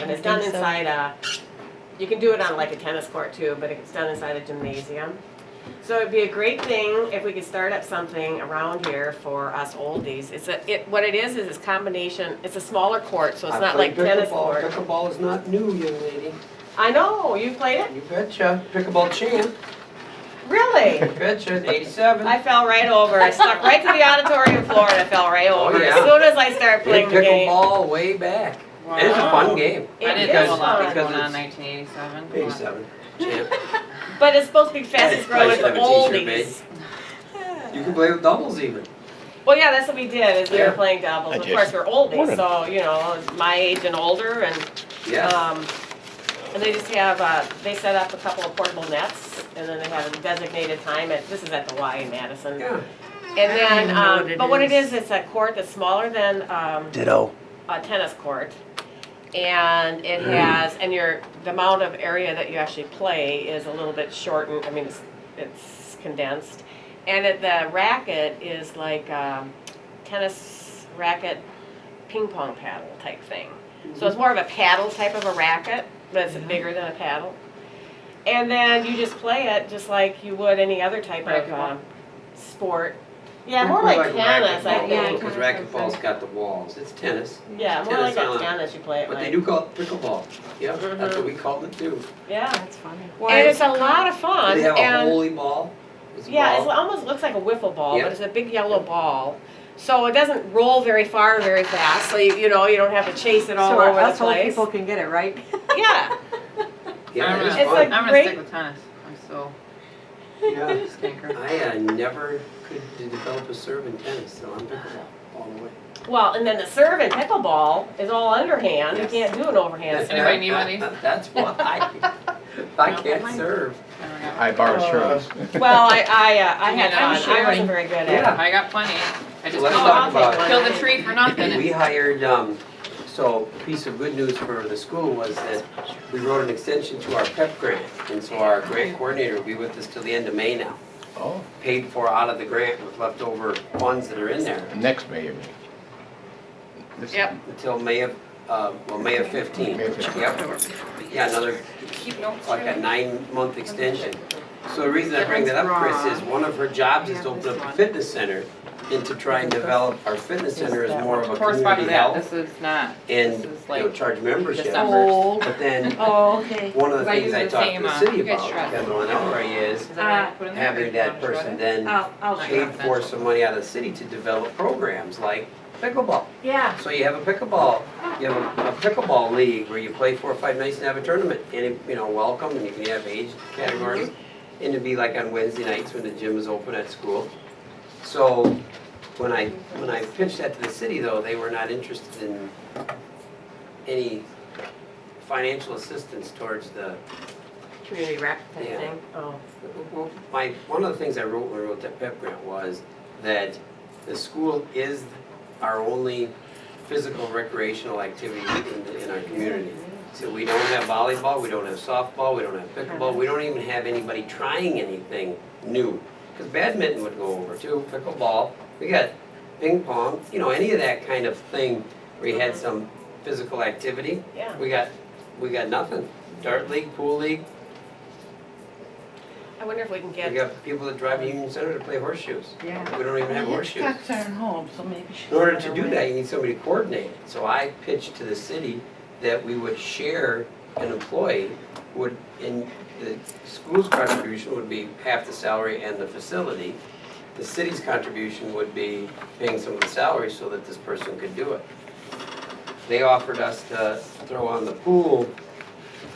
and it's done inside you can do it on like a tennis court too, but it's done inside a gymnasium. So it'd be a great thing if we could start up something around here for us oldies. What it is it's combination, it's a smaller court, so it's not like tennis court. Pickleball is not new, young lady. I know, you played it? You betcha. Pickleball champ. Really? You betcha. 87. I fell right over. I stuck right to the auditorium floor and I fell right over yeah. as soon as I started playing the game. Pickleball way back. Wow. It's a fun game. I didn't is know a lot was fun. going on in 1987. 87. Champ. But it's supposed to be fastest growing should for have a t-shirt oldies. You can play with doubles even. Well, yeah, that's what we did, is we Yeah. were playing doubles. I Of just course, we're oldies, wanted- so, you know, my age and older, and, Yes. and they just have, they set up a couple of portable nets, and then they have a designated time this is at the Y in Madison. Yeah. And I don't even know what then, it but what it is. is, it's a court that's smaller than, Ditto. a tennis court. And it has, and the amount of area that you actually play is a little bit shortened, I mean, it's condensed. And the racket is like tennis racket ping pong paddle type thing. So it's more of a paddle type of a racket, but it's bigger than a paddle. And then you just play it just like you would any other type of Racquetball. Sport. Yeah, more like tennis, I think. Because racquetball's got the walls. It's tennis. Yeah, more Tennis like a on- tennis you play it But like. they do call it pickleball. Yeah, that's what we called it too. Yeah, That's funny. and it's a lot of fun. They have a and holy ball. It's a yeah, it ball. almost looks like a wiffle ball, Yeah. but it's a big yellow ball. So it doesn't roll very far, very fast. So you know you don't have to chase it all So over the us old place. people can get it, right? Yeah, Yeah, I'm it's gonna, It's fun. like- I'm gonna great- stick with tennis. I'm still Yeah. stinker. I never could develop a serve in tennis, so I'm pickleball all the way. well, and then the serve in pickleball is all underhand. Yes. You can't do an overhand serve. Anybody need one of these? That's why I can't serve. I don't know. I borrowed Shirley's. Well, I You had get on fun. I sharing. wasn't very good at Yeah. it. I got plenty. I just Let's killed, talk I'll take about one. killed the tree for nothing. We hired, so a piece of good news for the school was that we wrote an extension to our PEP grant. And so our grant coordinator will be with us till the end of May now. Oh, Paid for out of the grant with leftover funds that are in there next May, you mean? This- Yep. until May of 15th. May of 15th. Yep. Yeah, another, Keep notes. like a 9-month extension. So the reason I bring that up, Chris, is one of her jobs is to open up a fitness center and to try and develop our fitness center as more of a Correspond to community that. health This is not. and, This is you know, like charge membership. December. But then, Oh, okay. one of the Because I things use I the talked to same, the city you guys about, shred. Kendall and Elroy, is Is that what I put in there? having that Shred person it? then I'll paid for some money out of the city to develop programs like pickleball. Yeah. So you have a pickleball, you have a pickleball league where you play 4 or 5 nights and have a tournament. And, you know, welcome, and you can have age categories. And it'd be like on Wednesday nights when the gym is open at school. So when I pitched that to the city though, they were not interested in any financial assistance towards the, Community rec type Yeah. thing. Oh. well, one of the things I wrote when I wrote that PEP grant was that the school is our only physical recreational activity in our community. So we don't have volleyball, we don't have softball, we don't have pickleball, we don't even have anybody trying anything new. Because badminton would go over too, pickleball, we got ping pong, you know, any of that kind of thing where you had some physical activity. Yeah. We got nothing. Dart league, pool league, I wonder if we can we get. got people that drive to Union Center to play horseshoes. Yeah. We don't even have horseshoes. Cocks aren't home, so maybe she's. In order on to her do way. that, you need somebody to coordinate it. So I pitched to the city that we would share an employee and the school's contribution would be half the salary and the facility. The city's contribution would be paying some of the salary so that this person could do it. They offered us to throw on the pool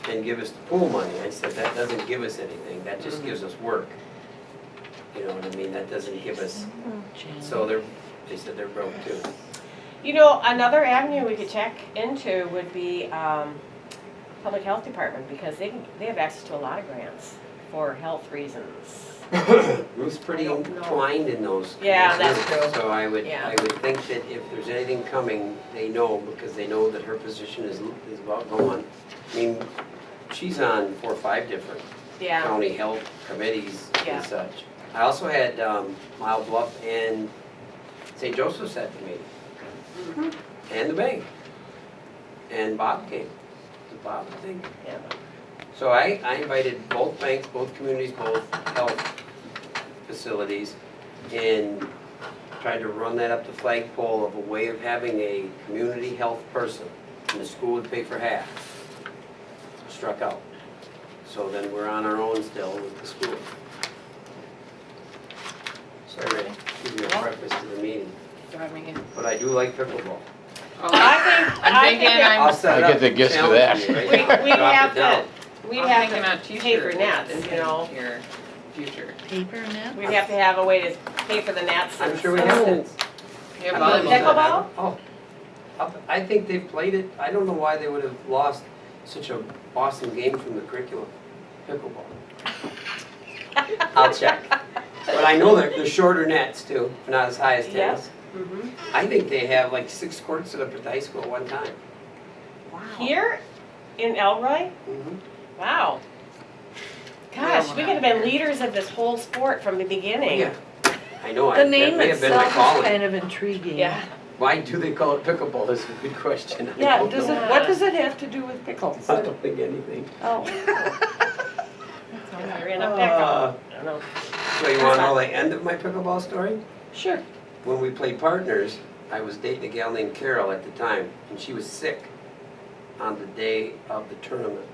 and give us the pool money. I said, that doesn't give us anything, that just gives us work. You know what I mean, that doesn't give us, so they said they're broke too. You know, another avenue we could check into would be public health department, because they have access to a lot of grants for health reasons. Ruth's pretty I don't know. entwined in those. Yeah, those that's groups. true. So I would Yeah. think that if there's anything coming, they know, because they know that her position is about going. I mean, she's on 4 or 5 different Yeah. county health committees Yeah. and such. I also had Mile Bluff and St. Joseph's at the meeting. And the bank. And Bob came. Bob, I think. Yeah. So I invited both banks, both communities, both health facilities, and tried to run that up the flagpole of a way of having a community health person, and the school would pay for half. Struck out. So then we're on our own still with the school. Sorry, Rick, give you a preface to the meeting, Go ahead, Megan. but I do like pickleball. Oh, I think I'll set I up get the gist of challenge that. you, right? we Drop have it down. we I'm have thinking to on pay for t-shirts nets, is you know. Your future. Paper net? We'd have to have a way to pay for the nets. I'm and sure we stuff. have nets. You have I'm not volleyball. Pickleball? Oh, I think they've played it. I don't know why they would have lost such a awesome game from the curriculum. Pickleball. I'll check. But I know that they're shorter nets too, not as high as tennis. Mhm. I think they have like 6 courts set up at the high school at one time. Here in Elroy? Mhm. Wow. Gosh, we could have been leaders of this whole sport from the beginning. Yeah, I know. The That name may have been my itself is calling. kind of intriguing. Yeah. Why do they call it pickleball? That's a good question. I Yeah, don't does know. it, what does it have to do with pickles? I don't think anything. Oh. I ran up that Uh, I don't know. So you want to know the end of my pickleball story? Sure. When we played partners, I was dating a gal named Carol at the time, and she was sick on the day of the tournament.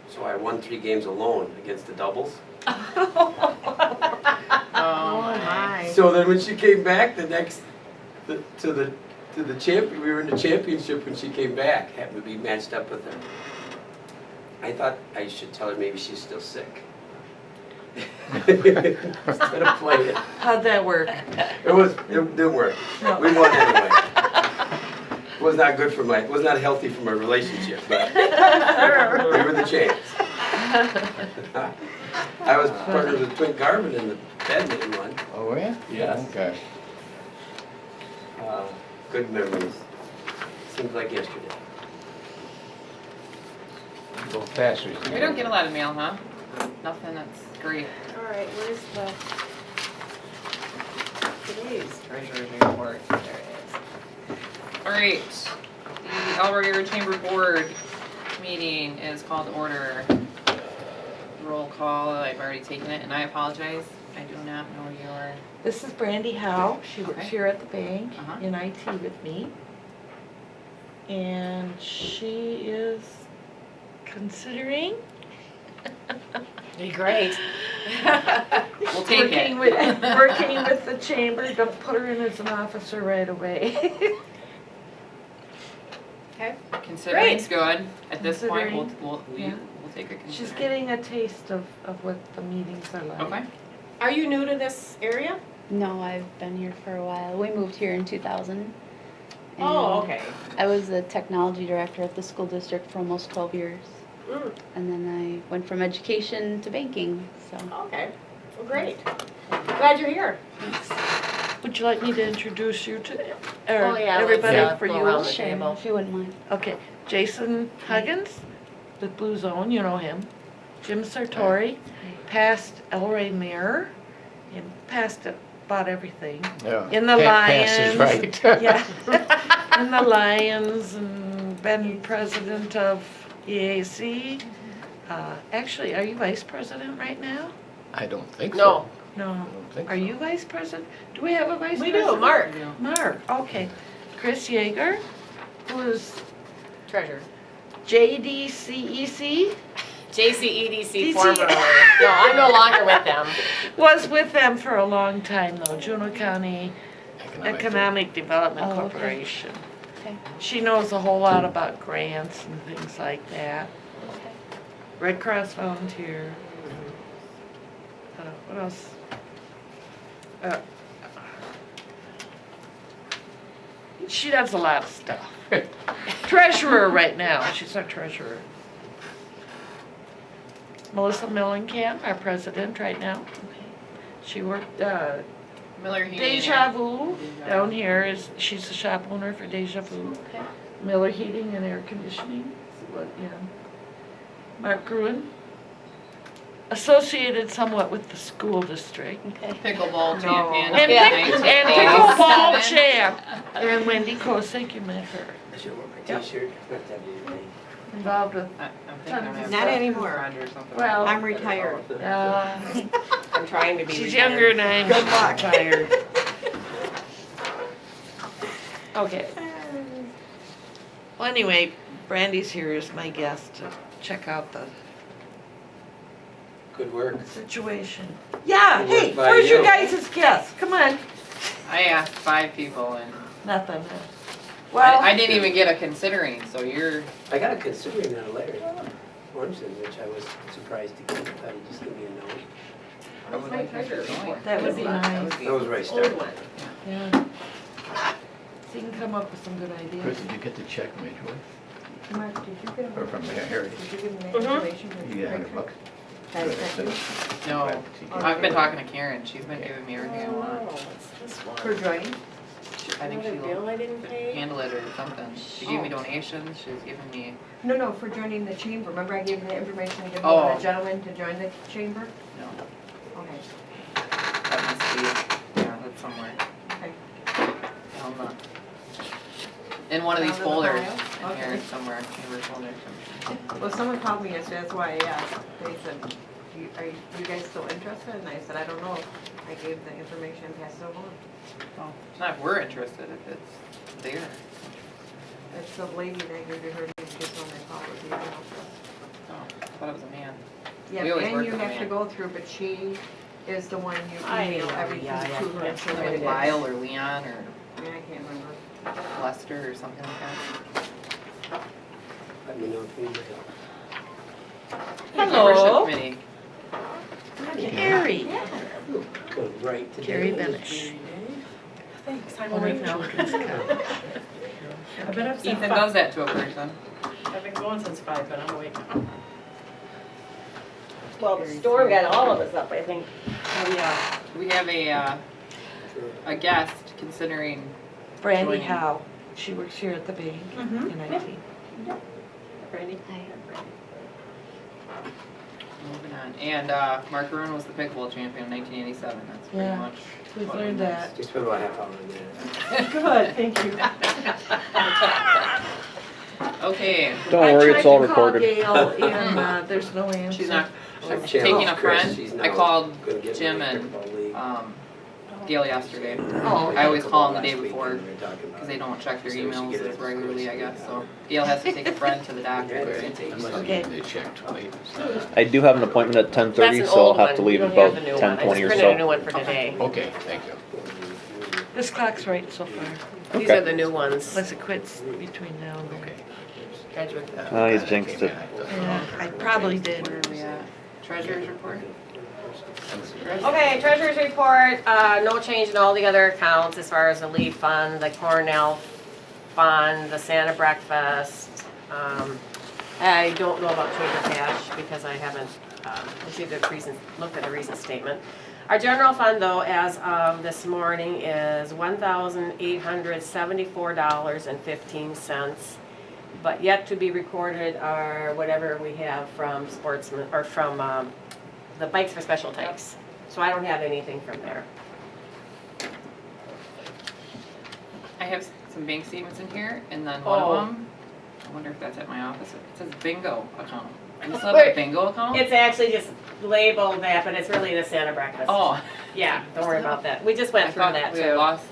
So I won 3 games alone against the doubles. Oh my. So then when she came back to the champion, we were in the championship when she came back, happened to be matched up with her. I thought I should tell her maybe she's still sick. Instead of playing it. How'd that work? It didn't work. No. We won anyway. It was not good for it was not healthy for my relationship, but we were the champs. I was partnered with Twink Garvin in the badminton one. Oh, yeah? Yes. Okay. Good memories. Seems like yesterday. Go fast. We don't get a lot of mail, huh? Nothing that's great. All right, where's today's treasurer's report? There it is. All right, the Elroy Area Chamber Board meeting is called to order. Roll call, I've already taken it, and I apologize. I do not know your, This is Brandy Howe. She works Okay. here at the bank Uh-huh. in IT with me. And she is considering Be great. we'll take working it. working with the chamber. Don't put her in as an officer right away. Okay. Considering's good. At this point, Considering, we'll yeah. take a considering. She's getting a taste of what the meetings are like. Okay. Are you new to this area? No, I've been here for a while. We moved here in 2000. Oh, and okay. I was the technology director at the school district for almost 12 years. Mm, And then I went from education to banking, so. okay. Well, great. Glad you're here. Would you like me to introduce you to Oh, or yeah, let's, everybody for go you? around the Sure, table. if you wouldn't mind. Okay, Jason Huggins with Blue Zone, you know him. Jim Sartori, past Elroy Mayor, and past about everything. Yeah. In the Pass is Lions. right. Yeah, in the Lions, and been president of EAC. Actually, are you vice president right now? I don't think No. so. No. I don't think Are so. you vice president? Do we have a vice We president? do, Mark. Mark, okay. Chris Yeager, who is Treasurer. JDCEC, JCEDC formerly. No, I'm no longer with them. was with them for a long time though, Juneau County Economic Development Oh, okay. Corporation. Okay. She knows a whole lot about grants and things like that. Red Cross volunteer. What else? She does a lot of stuff. Treasurer right now, she's our treasurer. Melissa Millenkamp, our president right now. She worked, Miller Heating. Deja Vu down here is, she's the shop owner for Deja Vu. Okay. Miller Heating and Air Conditioning, what, yeah. Mark Gruen, associated somewhat with the school district. Pickleball No. champion. And, of and 1987. pickleball champ. And Wendy Kosick, you met her. I should wear my t-shirt. Not that big thing. Involved with, I'm thinking I'm gonna Not have a anymore. friend or something. well, I'm retired. I'm trying to be she's retired. younger than I am. Good luck. Tired. Okay. Well, anyway, Brandy's here as my guest to check out the Good work. situation. Yeah, Good hey, work by where's your you. guys' guest? Come on. I asked 5 people and Nothing. Well, I didn't even get a considering, so you're, I got a considering on a letter, Ormson, which I was surprised to get. I thought he'd just give me a note. I would like to hear going. that would be nice. That was where I Old started. one. Yeah. So you can come up with some good Chris, ideas. did you get the check from HOA? Mark, did you get Or from Harry? Did you give them Mhm. the information? You get $100? That is that No, I've been talking to Karen, she's been giving me everything I Oh, want. what's this one? for joining? I think Another bill she'll I didn't pay? handle it or something. She gave me donations, she's giving me, No, for joining the chamber. Remember I gave you the information to give Oh. the gentleman to join the chamber? no, Okay, that must be, yeah, that's somewhere. okay. Down in one of these Down in the folders, pile? in here Okay. somewhere, chamber folder. Well, someone called me yesterday, that's why I asked. They said, are you guys still interested? And I said, I don't know. I gave the information and passed it along. Oh, it's not if we're interested, if it's there. It's the lady that gave you her name just when I called with the email. Oh, I thought it was a man. Yeah, We always and work you with a have to man. go through, but she is the one you email everything yeah, to her. yeah. so that Like it is- Lyle or Leon or Yeah, I can't remember. Lester or something like that. Let me know if you need Hello. Membership committee. Carrie. help. Go right to Carrie the- Benish. Thanks, I'm awake now. I've been up since Ethan 5. does that to a person. I've been going since 5, but I'm awake now. Well, the storm got all of us up, I think. Oh, yeah. We have a guest considering, Brandy Joining. Howe. She works here at the bank Mhm. in IT. Brandy? moving on. And Mark Arun was the pickleball champion in 1987. That's pretty Yeah. much. We've what I learned know. that. Just spent about a half hour on that. Good, thank you. Okay, Don't worry, it's all recorded. I tried to call Gail and there's no answer. she's not, I've she's taking a challenged Chris. friend. She's I now called gonna get Jim me in the and pickleball league. Gail yesterday. Oh, I always call them the Last day week before when we were talking about because they it. don't check their So we should emails get it as at regularly, I school, guess. yeah. So Gail has to take a friend to the doctor. Yeah, right? it takes- Unless Okay. they check too late. I do have an appointment at 10:30, That's an so I'll old have to one. leave You at don't have about the new one. 10:20 I or just printed a new so. one for today. Okay, thank you. This clock's right so far. These Okay. are the new ones. Unless it quits between now and then. Okay. Graduate. Oh, he's jinxed it. Yeah, I probably did. Where are we at? Treasurer's report? Okay, treasurer's report, no change in all the other accounts as far as the lead fund, the Cornell fund, the Santa breakfast. I don't know about chamber cash because I haven't received a recent, looked at a recent statement. Our general fund though, as of this morning, is $1,874.15. But yet to be recorded are whatever we have from sportsmen, or from the bikes for special takes. So I don't have anything from there. I have some bank statements in here, and then Oh. one of them, I wonder if that's at my office, it says bingo account. I just have a bingo account? It's actually just labeled that, but it's really the Santa breakfast. Oh, Yeah, don't worry about that. We just went I through thought that we had too. lost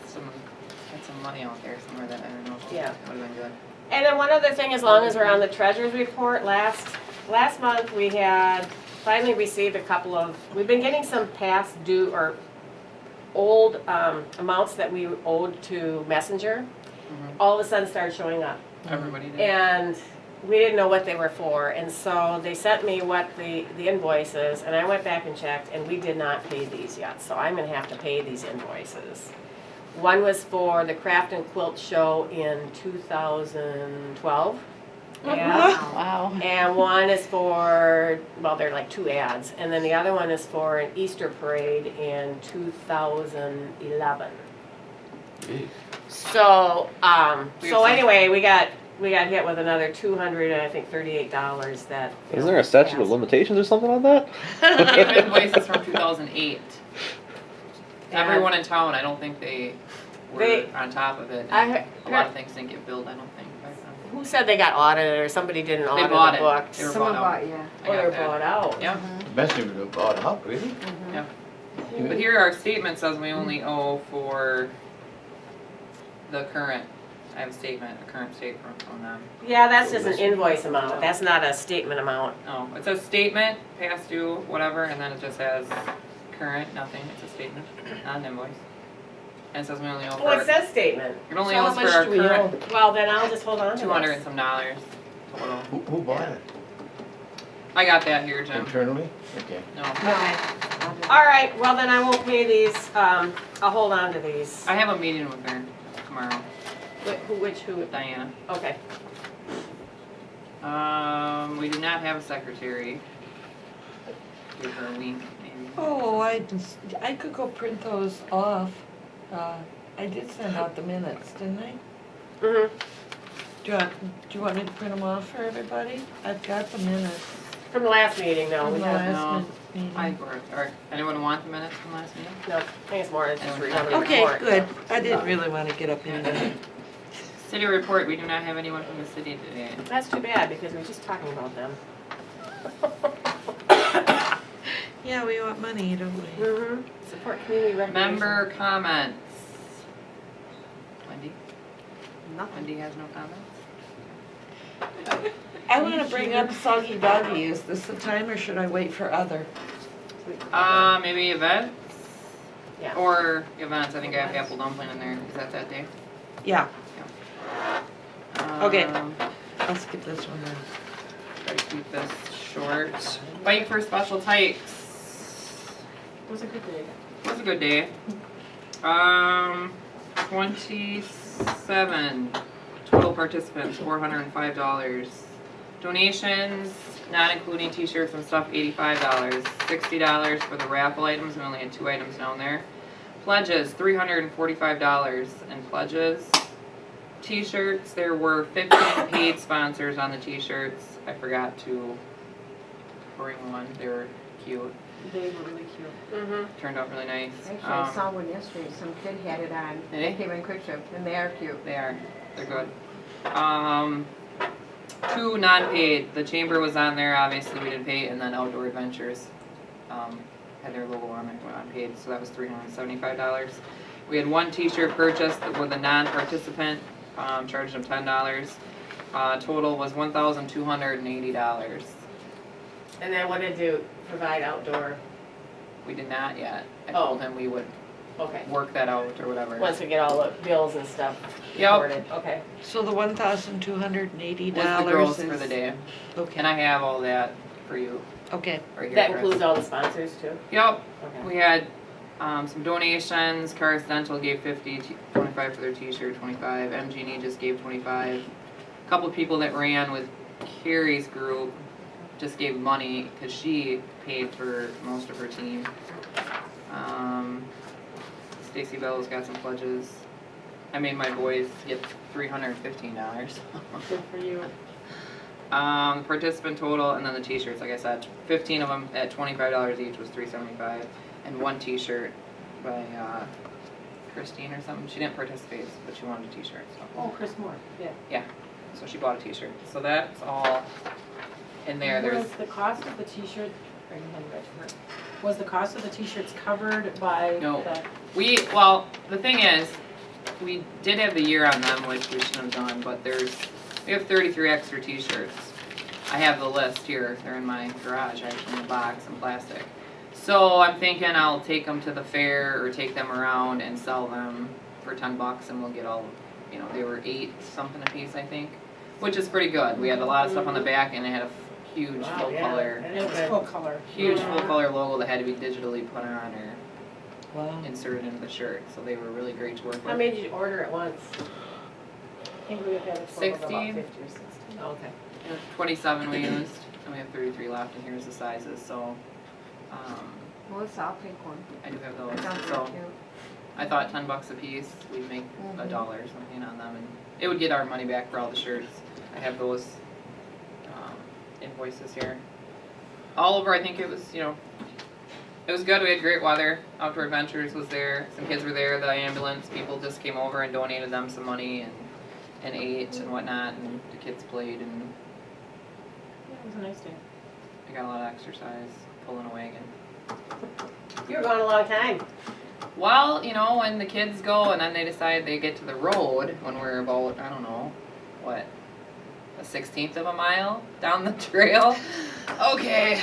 had some money out there somewhere that I don't know. Yeah. Would have been good. And then one other thing, as long as we're on the treasurer's report, last month we had finally received a couple of, we've been getting some past due or old amounts that we owed to Messenger. Mhm. All of a sudden started showing up. Everybody did. And we didn't know what they were for, and so they sent me what the invoices, and I went back and checked, and we did not pay these yet, so I'm gonna have to pay these invoices. One was for the Craft and Quilt Show in 2012. Wow. And one is for, well, they're like 2 ads, and then the other one is for an Easter parade in 2011. Gee. So, We so have some- anyway, we got we got hit with another $238 that. Isn't there a statute of passed. limitations or something on that? We have invoices from 2008. Yeah. Everyone in town, I don't think they were They- on top of it. I and heard- A lot of things didn't get billed, I don't think. back then. Who said they got audited or somebody didn't They audit bought the it. books? They were Someone bought out. bought, yeah. I Oh, got they're that. bought out. Yeah, Best if you bought it up, really? yeah. But here our statement says we only owe for the current, I have a statement, a current statement from them. Yeah, that's just an invoice amount, that's not a statement amount. Oh, it says statement, past due, whatever, and then it just has current, nothing, it's a statement, not an invoice. And it says we only owe Oh, it for, says statement. it only So how owes for much our do we owe? current Well, then I'll just hold on to 200 this. and some dollars total. Who bought it? I got that here, Jim. Internally? Okay. No, All right, well then I won't pay these, I'll hold on to these. I have a meeting with her tomorrow, Who? with Diana. Okay. We do not have a secretary. Give her a week, maybe. Oh, I could go print those off. I did send out the minutes, didn't I? Mhm. Do you want me to print them off for everybody? I've got the minutes From the last meeting, no, from we the have, last no. meeting. Or anyone want the minutes from last meeting? no, I think it's more, it's just Anyone remember the Okay, report. good. I didn't really want to get up in there. City report, we do not have anyone from the city today. That's too bad, because we were just talking about them. Yeah, we want money, don't we? Mm-hmm. Support community recreation. Member comments. Wendy? Nothing. Wendy has no comments? I want to bring up Soggy Doggy. Is this the time or should I wait for other? Maybe events? Yeah. Or events, I think I have apple dumpling in there. Is that day? Yeah, Okay. Um, I'll skip this one then. Try to keep this short. Bike for special tykes. It was a good day. Was a good day. 27 total participants, $405. Donations, not including t-shirts and stuff, $85. $60 for the raffle items, we only had 2 items down there. Pledges, $345 in pledges. T-shirts, there were 15 paid sponsors on the t-shirts. I forgot to bring one, they were cute, They were really cute. Mm-hmm. turned out really nice. Actually, I saw one yesterday, some kid had it on. Did They he? came in Quick Trip, and they are cute. They are, they're good. 2 non-paid, the chamber was on there, obviously we didn't pay, and then Outdoor Adventures, had their logo on there, unpaid, so that was $375. We had 1 t-shirt purchased with a non-participant, charged them $10. Total was $1,280. And then what did you provide outdoor? We did not yet. I Oh. told him we would Okay. work that out or whatever. Once we get all the bills and stuff Yep. recorded. Okay. So the $1,280 Was the gross for the is, day. okay, And I have all that for you okay. right here. That Chris. includes all the sponsors too? Yep. Okay. We had some donations. Cars Dental gave 50, 25 for their t-shirt, 25. MG&E just gave 25. A couple of people that ran with Carrie's group just gave money because she paid for most of her team. Stacy Bell's got some pledges. I made my boys get $315. Good for you. Participant total, and then the t-shirts, like I said, 15 of them at $25 each was $375, and 1 t-shirt by Christine or something. She didn't participate, but she wanted a t-shirt, so. Oh, Chris Moore, yeah. So she bought a t-shirt. So that's all in there. There's, Was the cost of the t-shirt, was the cost of the t-shirts covered by No. the? well, the thing is, we did have the year on them, which we shouldn't have done, but we have 33 extra t-shirts. I have the list here. They're in my garage, actually, in a box in plastic. So I'm thinking I'll take them to the fair or take them around and sell them for $10 and we'll get all, they were 8 something a piece, I think, which is pretty good. We had a lot of stuff on the back and it had a huge Wow, full yeah. color, It was full color. huge full color logo that had to be digitally put on or Wow. inserted into the shirt. So they were really great to work How with. many did you order at once? I think we would have a total of 60. about 50 or 60. Okay. 27 we used, and we have 33 left, and here's the sizes, so, Melissa, I'll take one. I do have That those. sounds So, really cute. I thought $10 a piece, we'd make $1 or something on them, and it would get our money back for all the shirts. I have those invoices here. All over, I think it was, it was good. We had great weather. Outdoor Adventures was there. Some kids were there. The ambulance people just came over and donated them some money and ate and whatnot. And the kids played, and Yeah, it was a nice day. I got a lot of exercise pulling a wagon. You were gone a long time. Well, when the kids go and then they decide they get to the road when we're about, I don't know, what, a 1/16 of a mile down the trail. Okay,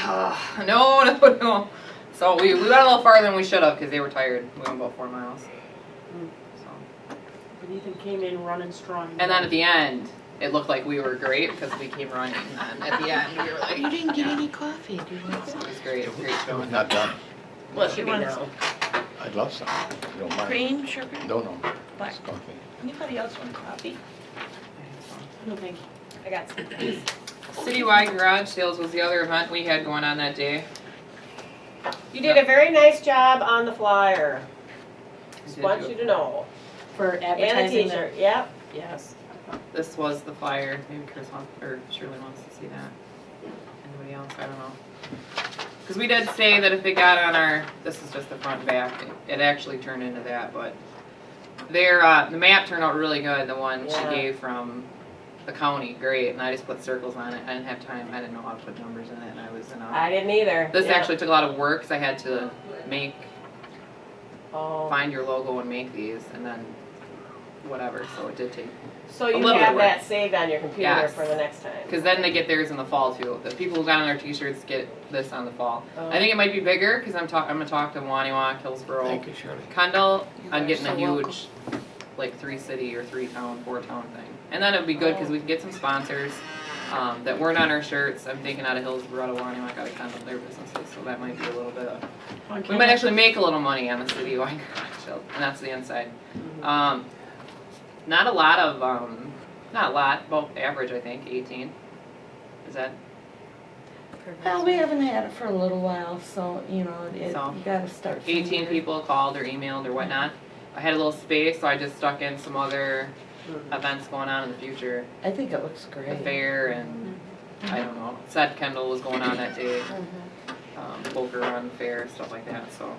no. So we went a little farther than we should have because they were tired. We went about 4 miles. So. But Ethan came in running strong. And then at the end, it looked like we were great because we came running. And then at the end, we were like, You didn't get any coffee, do you want some? it was great. Great show. Not done. Well, it should be now. I'd love some, if you don't mind. Cream, sugar? No, Black. it's coffee. Anybody else want coffee? No, thank you. I got some. Citywide garage sales was the other event we had going on that day. You did a very nice job on the flyer. Just Did want you? you to know. For And a advertising the, t-shirt, yep. yes. This was the flyer. Maybe Chris wants, or Shirley wants to see that. Anybody else? I don't know. Because we did say that if it got on our, this is just the front and back, it actually turned into that, but the map turned out really good, the one she Yeah. gave from the county, great, and I just put circles on it. I didn't have time, I didn't know how to put numbers in it, and I was in I a, didn't either. this Yeah. actually took a lot of work, because I had to Oh. find your logo and make these, and then whatever, so it did take. So a you little bit have of work. that saved on your computer Yes. for the next time. Because then they get theirs in the fall too. The people who got on their t-shirts get this on the fall. Oh. I think it might be bigger because I'm gonna talk to Waniwak, Hillsborough, Thank you, Shirley. Kendall. You I'm are getting a so huge, like 3-city or 3-town, 4-town thing. And then it'd be good because we can get some sponsors that weren't on our shirts. I'm thinking out of Hillsborough, out of Waniwak, out of Kendall, their businesses. So that might be a little bit of, we might actually make a little money on the citywide garage sale, and that's the inside. Not a lot of, not a lot, about average I think, 18. Is that? Well, we haven't had it for a little while, so, you So, gotta start. 18 people called or emailed or whatnot. I had a little space, so I just stuck in some other events going on in the future. I think it looks The great. fair and, I don't know, said Kendall was going on that day. Poker on the fair, stuff like that, so.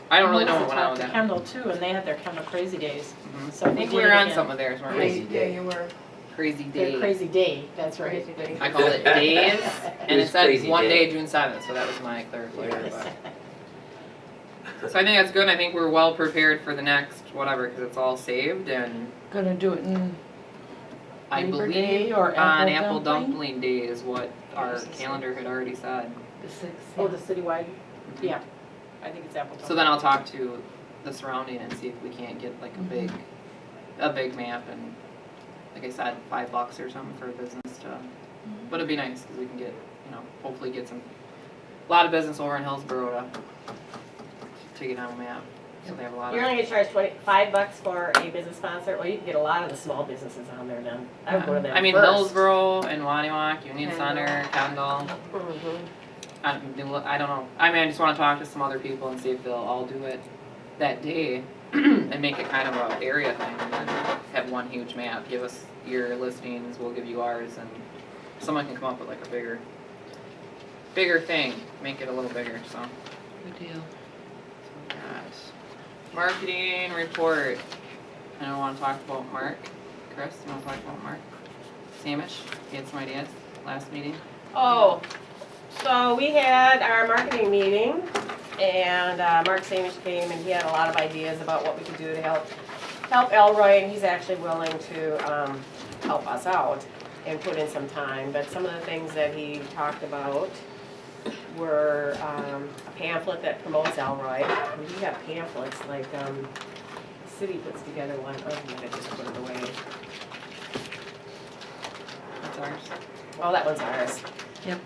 I don't really know what went on with Talked to that. Kendall too, and they had their Kendall Crazy Days. Mhm. So I they think did we it were on again. some of theirs, weren't we? Crazy day. you were. Crazy Their day. Crazy Day, that's right. Crazy day. I called it days, and it was said crazy one day. day, June 7th, so that was my clarifier. But. So I think that's good, and I think we're well prepared for the next whatever, because it's all saved, and Gonna do it in, I Labor believe Day or on Apple Apple Dumpling? Dumpling Day is what our calendar had already said. the 6th. Oh, the citywide, yeah. I think it's Apple. So then I'll talk to the surrounding and see if we can't get like a big map, and like I said, $5 or something for a business to, but it'd be nice because we can get, hopefully get a lot of business over in Hillsborough to get on a map. So they have a lot You're of, only gonna charge $25 for a business sponsor. Well, you can get a lot of the small businesses on there then. I would go to them I mean, first. Hillsborough and Waniwak, Union Kendall. Center, Kendall. Mhm. I don't know. I mean, I just want to talk to some other people and see if they'll all do it that day and make it kind of a area thing, and then have one huge map. Give us your listings, we'll give you ours, and someone can come up with like a bigger thing, make it a little bigger. So, Good deal. gosh. Marketing report. I don't want to talk about Mark. Chris, you want to talk about Mark? Samish, you had some ideas last meeting. Oh, so we had our marketing meeting, and Mark Samish came, and he had a lot of ideas about what we could do to help Elroy, and he's actually willing to help us out and put in some time. But some of the things that he talked about were a pamphlet that promotes Elroy. We have pamphlets like the city puts together one. Oh, I just put it away. That's ours. Oh, that one's ours. Yep.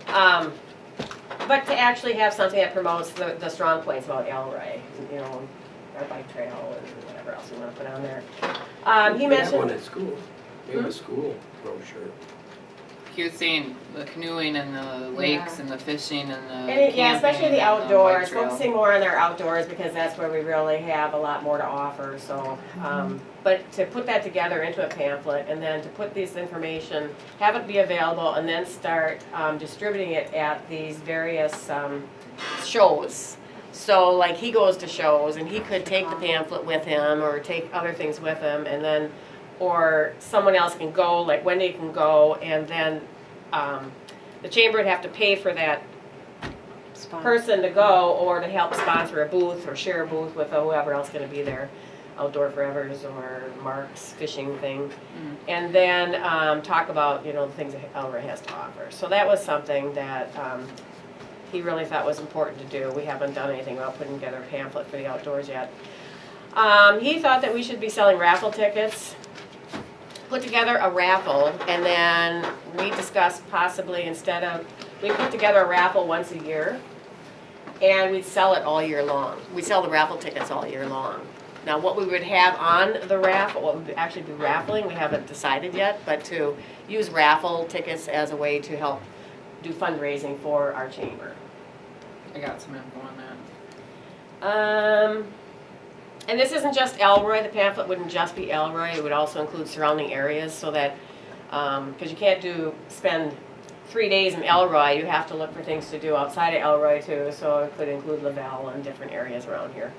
But to actually have something that promotes the strong points about Elroy, our bike trail and whatever else we want to put on there. He We have one mentioned, at school. We have a school brochure. he was saying the canoeing and the lakes and the fishing and the Yeah, especially camping the and outdoors, bike trail. focusing more on our outdoors because that's where we really have a lot more to offer, so. But to put that together into a pamphlet and then to put this information, have it be available and then start distributing it at these various shows. So like he goes to shows and he could take the pamphlet with him or take other things with him and then, or someone else can go, like Wendy can go and then the chamber would have to pay for that person to go or to help sponsor a booth or share a booth with whoever else is gonna be there. Outdoor Forevers or Mark's fishing thing. And then talk about, you know, the things that Elroy has to offer. So that was something that he really thought was important to do. We haven't done anything about putting together a pamphlet for the outdoors yet. He thought that we should be selling raffle tickets. Put together a raffle and then we discussed possibly we put together a raffle once a year and we'd sell it all year long. We sell the raffle tickets all year long. Now, what we would have on the raffle, what would actually be raffling, we haven't decided yet, but to use raffle tickets as a way to help do fundraising for our chamber. I got some info on that. And this isn't just Elroy, the pamphlet wouldn't just be Elroy, it would also include surrounding areas so that, because you can't spend 3 days in Elroy, you have to look for things to do outside of Elroy too, so it could include Lavelle and different areas around here.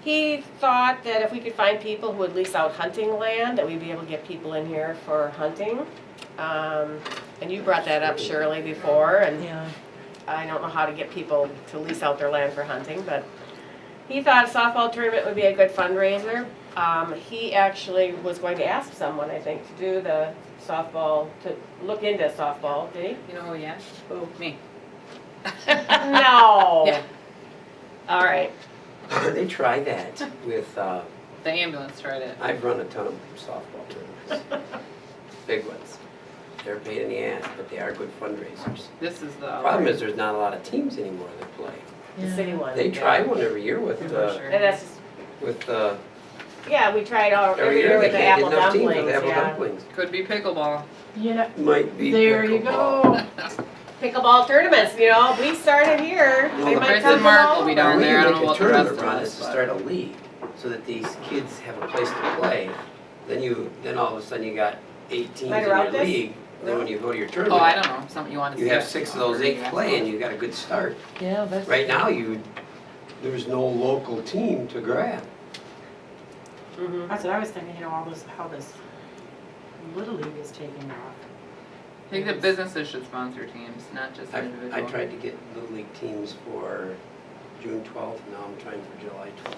He thought that if we could find people who would lease out hunting land, that we'd be able to get people in here for hunting. And you brought that up, Shirley, before, and Yeah. I don't know how to get people to lease out their land for hunting, but he thought a softball tournament would be a good fundraiser. He actually was going to ask someone, I think, to do the softball, to look into softball, did he? You know, yeah. Who? Me. No. Yeah. All right. They try that with, The ambulance tried it. I've run a ton of softball tournaments, big ones. They're a pain in the ass, but they are good fundraisers. This is the. Problem is, there's not a lot of teams anymore that play. The city one. They try one every year with For the, sure. And that's just, with the, yeah, we tried every year they with the can't apple get enough teams with dumplings, apple yeah. dumplings. Could be pickleball. You know, Might be there you pickleball. go. Pickleball tournaments, you know, we started here. Well, They the might Chris come and Mark will all be over. down We there. I make don't know a what the rest tournament of run us, is to but- start a league, so that these kids have a place to play. Then all of a sudden you got 8 teams in Might your route this? league. Then when you go to your Oh, I tournament, don't know, something you want to see. you have us 6 of do, those or 8 you guys play and want. you got a good start. Yeah, that's. Right now, there's no local team to grab. Mhm. That's what I was thinking, you know, how this Little League is taking off. I think the businesses should sponsor teams, not just I individual. tried to get Little League teams for June 12th, now I'm trying for July 12th.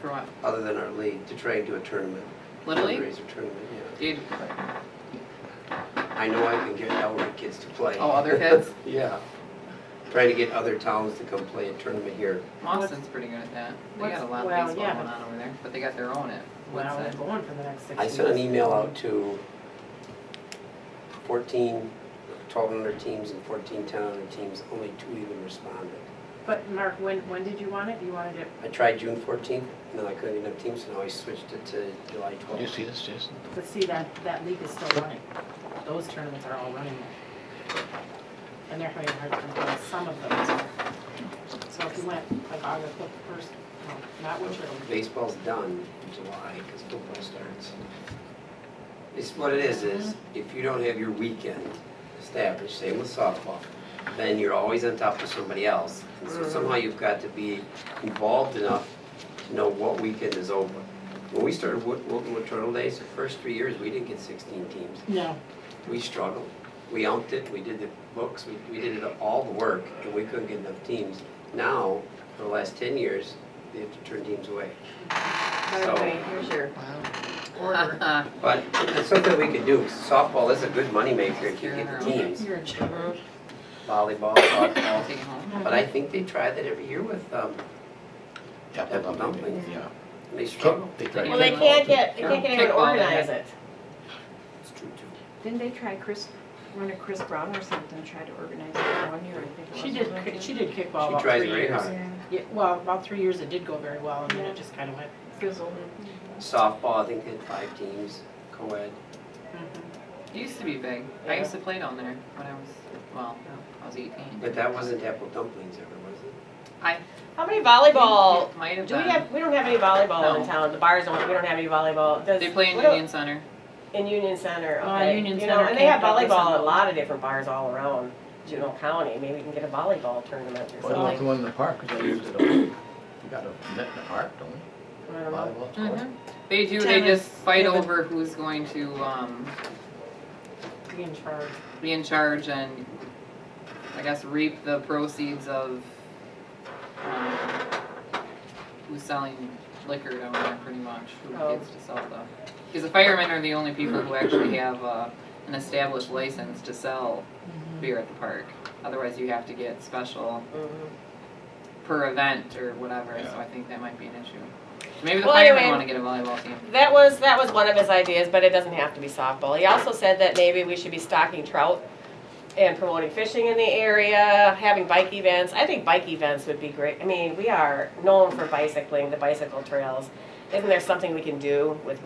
For what? Other than our league, to try and do a tournament. Little League? Fundraiser tournament, yeah. You'd- I know I can get Elroy kids to play. Oh, other kids? Yeah. Trying to get other towns to come play a tournament here. Austin's pretty good at that. They got a lot of Well, baseball yeah, going on over there, but they got their own at Well, Woodside. we're going for the next 6 I years. sent an email out to 1,200 teams and 1,1000 teams, only 2 even responded. But Mark, when did you want it? You wanted it, I tried June 14th, and then I couldn't get enough teams, so now I switched it to July Did you 12th. see this, Jason? but see, that league is still running. Those tournaments are all running. And they're having a hard time getting some of them. So if you went like August first, no, not winter. Baseball's done in July, because football starts. It's what it is if you don't have your weekend established, same with softball, then you're always on top of somebody else. And so somehow you've got to be involved enough to know what weekend is open. When we started Wiltonwood Turtle Days, the first 3 years, we didn't get 16 teams. No. We struggled. We owned it, we did the books, we did all the work, and we couldn't get enough teams. Now, for the last 10 years, they have to turn teams away. By the way, here's your order. But it's something we could do, 'cause softball is a good moneymaker if you get the teams. You're in trouble. Volleyball, softball. Take it home. But I think they try that every year with, Apple dumplings. Yeah. they struggle. They tried Well, they can't get anyone to Kickball, they organize had- it. It's true too. Didn't they try Chris Brown or something, try to organize it 1 year, I think it was. She did kickball She about tries 3 very years. hard. Yeah, well, about 3 years it did go very well, and then it just kind of went. Fizzled. Softball, I think they had 5 teams, co-ed. It used to be big. I used to play down there when I was 18. But that wasn't Apple Dumplings ever, was it? How many volleyball, Might have do we been. have, we don't have any volleyball in No. town, the bars don't, we don't have any volleyball. Does- They play in what do- Union Center. In Union Center, Oh, okay. Union You know, Center and they have can't focus volleyball on at a those. lot of different bars all around Juneau County. Maybe we can get a volleyball tournament or What about the something. one in the park, 'cause they used it all. You got a net in the park, don't we? I don't know. Volleyball court. They do. They Tennis, just fight yeah, but- over who's going to Be in charge. be in charge and I guess reap the proceeds of who's selling liquor down there, pretty much. Who Oh. gets to sell the? Because the firemen are the only people who actually have an established license to sell beer at the park. Otherwise, you have to get special Mhm. per event or whatever. So I think that might be an issue. So maybe the Well, firemen anyway. want to get a volleyball team. That was one of his ideas, but it doesn't have to be softball. He also said that maybe we should be stocking trout and promoting fishing in the area, having bike events. I think bike events would be great. I mean, we are known for bicycling, the bicycle trails. Isn't there something we can do with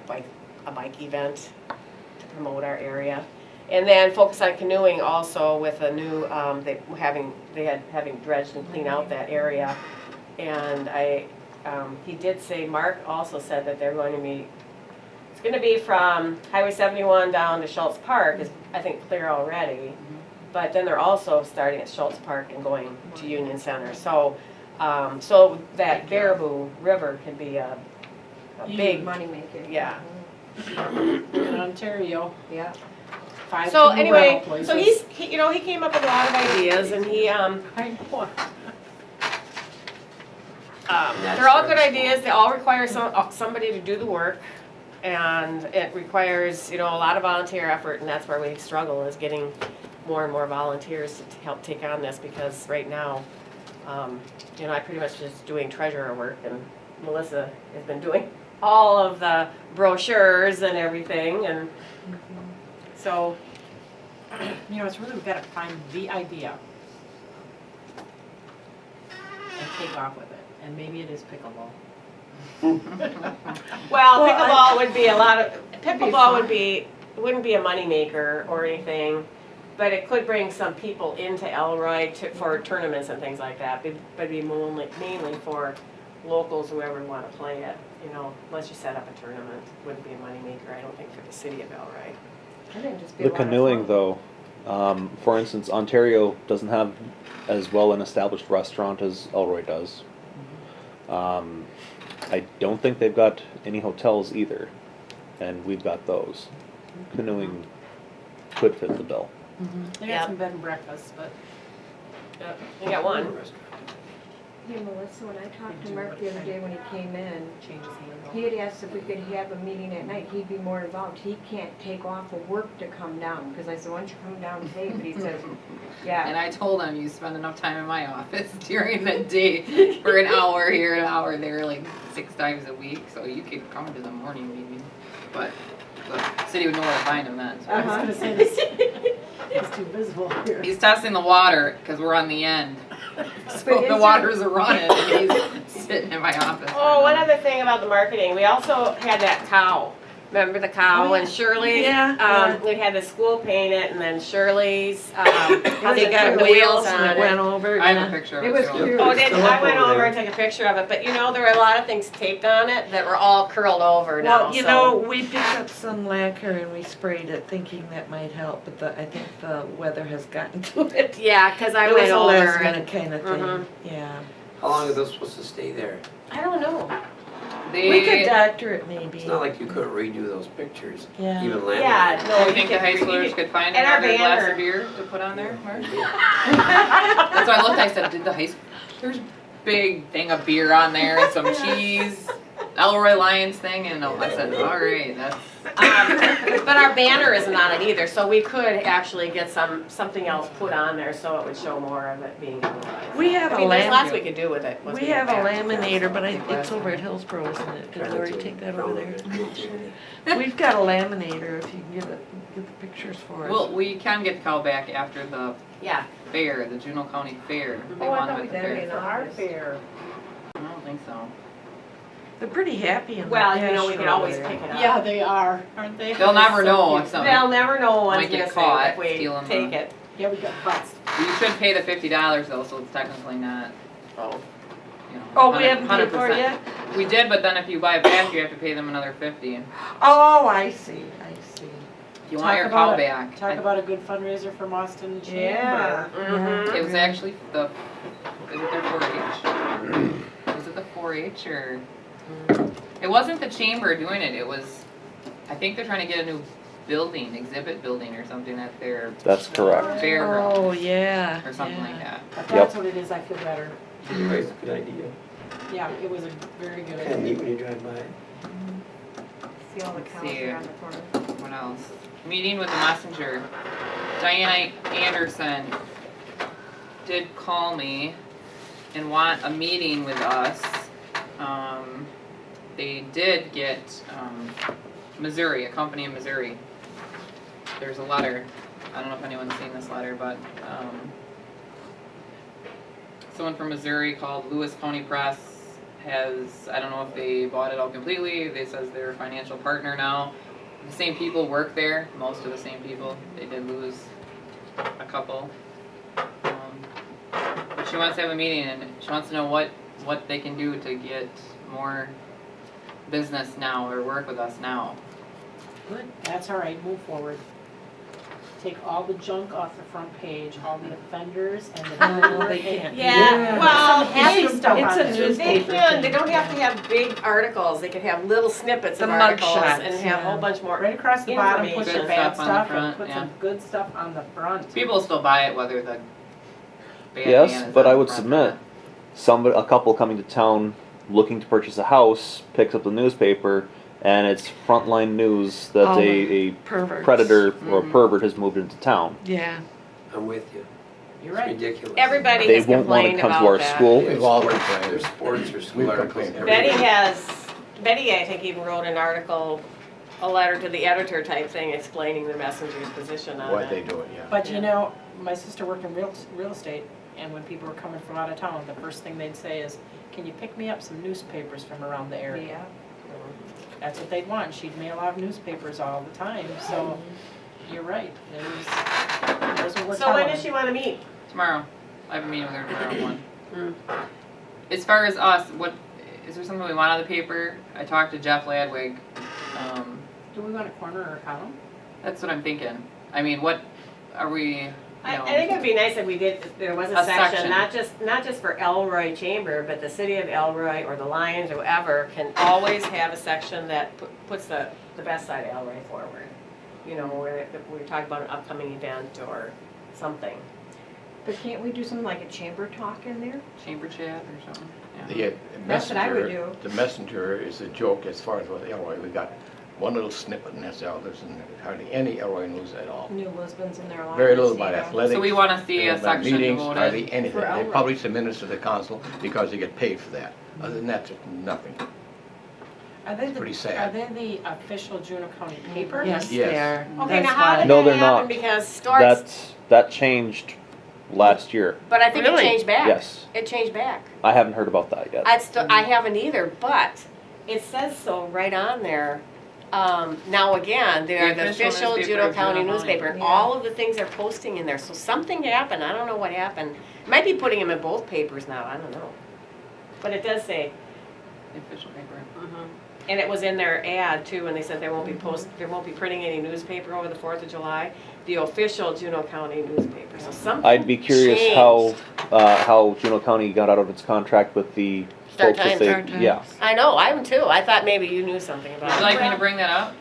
a bike event to promote our area? And then focus on canoeing also with a new, having dredged and clean out that area. And he did say, Mark also said that they're going to be, it's gonna be from Highway 71 down to Schultz Park is, I think, clear already. But then they're also starting at Schultz Park and going to Union Center. So, so that Baraboo River can be a big, Money making. yeah. In Ontario, Yeah. 5 So canoe anyway, rental places. so he came up with a lot of ideas and I know. they're all good ideas, they all require somebody to do the work. And it requires, a lot of volunteer effort, and that's where we struggle, is getting more and more volunteers to help take on this, because right now, I pretty much just doing treasurer work, and Melissa has been doing all of the brochures and everything, and so, It's really, we've got to find the idea and take off with it. And maybe it is pickleball. well, pickleball would be wouldn't be a moneymaker or anything, but it could bring some people into Elroy for tournaments and things like that, but be mainly for locals, whoever want to play it, unless you set up a tournament, wouldn't be a moneymaker, I don't think, for the city of Elroy. I think just be a The lot of canoeing, fun. though, for instance, Ontario doesn't have as well an established restaurant as Elroy does. I don't think they've got any hotels either, and we've got those. Canoeing could fit the bill. They Yeah. got some bed and breakfasts, but You got one. Hey Melissa, when I talked to Mark the other day when he came in, changes handle. he had asked if we could have a meeting at night, he'd be more involved. He can't take off of work to come down, because I said, why don't you come down today? But he says, And yeah. I told him you spend enough time in my office during the day for an hour here, an hour there, like 6 times a week. So you could come to the morning meeting, but the city would know where to find him then. So I was Uh-huh. gonna say this, it's too visible here. he's testing the water because we're on the end, so But the is waters are running. And he's sitting in my office. Oh, one other thing about the marketing, we also had that cow. Remember the cow Oh, and Shirley's? Yeah. We had the school paint it, and then Shirley's, They they got the wheels and on it went it. over. I have yeah. a picture of It it. was too. cute. Oh, did, Still I up went over over there. and took a picture of it, but there were a lot of things taped on it that were all curled over now, Well, so. we picked up some lacquer and we sprayed it thinking that might help, but I think the weather has gotten to it. Yeah, cause I It was went a over last minute and, kind of thing, Mhm. yeah. How long are those supposed to stay there? I don't know. We could They, doctor it maybe, It's not like you couldn't redo those pictures, yeah. even laminate. Yeah, do no, you you think the could, high you schoolers could, could find and our another glass banner. of beer to put on there, Mark? That's why I looked, I said, did the high school, there's big thing of beer on there and some cheese, Elroy Lions thing, and I said, all right, that's. but our banner isn't on it either, so we could actually get something else put on there so it would show more of it being. We have I a mean, there's lots lam, we could do with it. once we get have a back. laminator, but it's over at Hillsborough, isn't it? Did we already take that over there? We've got a laminator if you can get the pictures for us. Well, we can get the cow back after the Yeah, fair, the Juneau County Fair. They Oh, I want thought them we at the did it fair. in August. fair. I don't think so. They're pretty happy in the Well, you know, we can Astro always there. pick it up. Yeah, they are, aren't they? They'll never So know cute. if something. They'll never know Might one's get missing caught if we stealing take them. it. Yeah, we got bust. You should pay the $50 though, so it's technically not, Oh, you know. oh, we haven't paid 100%. for it yet? We did, but then if you buy it back, you have to pay them another 50. If Oh, I see, I see. you want your cow back. Talk about a good fundraiser from Austin Chamber. Yeah. Mhm. It was actually is it their 4-H? Was it the 4-H or? It wasn't the chamber doing it, it was, I think they're trying to get a new building, exhibit building or something at their That's correct. fairground Oh, yeah. or something yeah. like that. If that's what it is, I feel better. It's a good idea. Yeah, it was a very good Kind of neat idea. when you drive by. See all the Let's cows see. here on the corner. What else? Meeting with the messenger. Diana Anderson did call me and want a meeting with us. They did get Missouri, a company in Missouri. There's a letter. I don't know if anyone's seen this letter, but someone from Missouri called Lewis County Press has, I don't know if they bought it all completely. They says they're a financial partner now. The same people work there, most of the same people. They did lose a couple. But she wants to have a meeting and she wants to know what they can do to get more business now or work with us now. Good, that's all right, move forward. Take all the junk off the front page, all the offenders and the. Oh, they can't. Yeah, well, happy they- stuff it's on a there. news- They newspaper can, they thing, don't have to have big articles, they could have little snippets The of mug articles shots, and have a yeah. whole bunch more. Right across the bottom, put Information. the bad Good stuff on the stuff and front, put yeah. some good stuff on the front. People still buy it whether the bad Yes, man is but on I the would front or submit, not. a couple coming to town looking to purchase a house, picks up the newspaper, and it's frontline news that Oh, a Perverts. predator or Mhm. pervert has moved into town. Yeah. I'm with you. You're It's right. ridiculous. Everybody They has won't want to complained come to about our that. school. We've all Sports- complained. There's sports or school We've articles complained. every Betty, I think, even wrote an article, a letter to the editor type thing explaining the messenger's position on What they it. do it, yeah. But you know, my sister worked in real estate, and when people were coming from out of town, the first thing they'd say is, "Can you pick me up some newspapers from around the area?" Yeah. That's what they'd want. She'd mail out newspapers all the time, so you're right. There's what we're So when telling does she them. wanna meet? Tomorrow. I have a meeting with her tomorrow at 1. Mm. As far as us, is there something we want on the paper? I talked to Jeff Ladwig. Do we want a corner or a column? That's what I'm thinking. I mean, what are we, you I know, think it'd be nice if we did, there was a A section, section. not just for Elroy Chamber, but the city of Elroy or the Lions or whoever can always have a section that puts the best side of Elroy forward. You know, where we're talking about an upcoming event or something. But can't we do something like a chamber talk in there? chamber chat or something? Yeah. The That's what I would messenger, the messenger is a joke as far as with Elroy. We got one little snippet and that's all. There's hardly any Elroy news at all. New Lisbon's in there a lot. Very little about athletics. So we wanna see a about section meetings, devoted. hardly anything. For They Elroy. publish the minutes to the council because they get paid for that. Other than that, nothing. Are they Pretty the, sad. are they the official Juneau County paper? Yes, Yes. they are. Okay, That's now how why. did No, that they're happen? not. Because Storks, That changed last year. but I think it Really? changed back. Yes. It changed back. I haven't heard about that yet. I haven't either, but it says so right on there. Now again, they are the official newspaper Juneau of County Juneau newspaper, and Yeah. all of the things they're posting in there. So something happened. I don't know what happened. Might be putting them in both papers now. I don't know. But it does say, The official paper. and it was in their ad too, and they said they won't be printing any newspaper over the 4th of July. The official Juneau County newspaper. So something I'd be curious changed. how Juneau County got out of its contract with the Star folks that Times. they, Star Times. yeah. I know. I am too. I thought maybe you knew something Would about you it. like me to bring that up?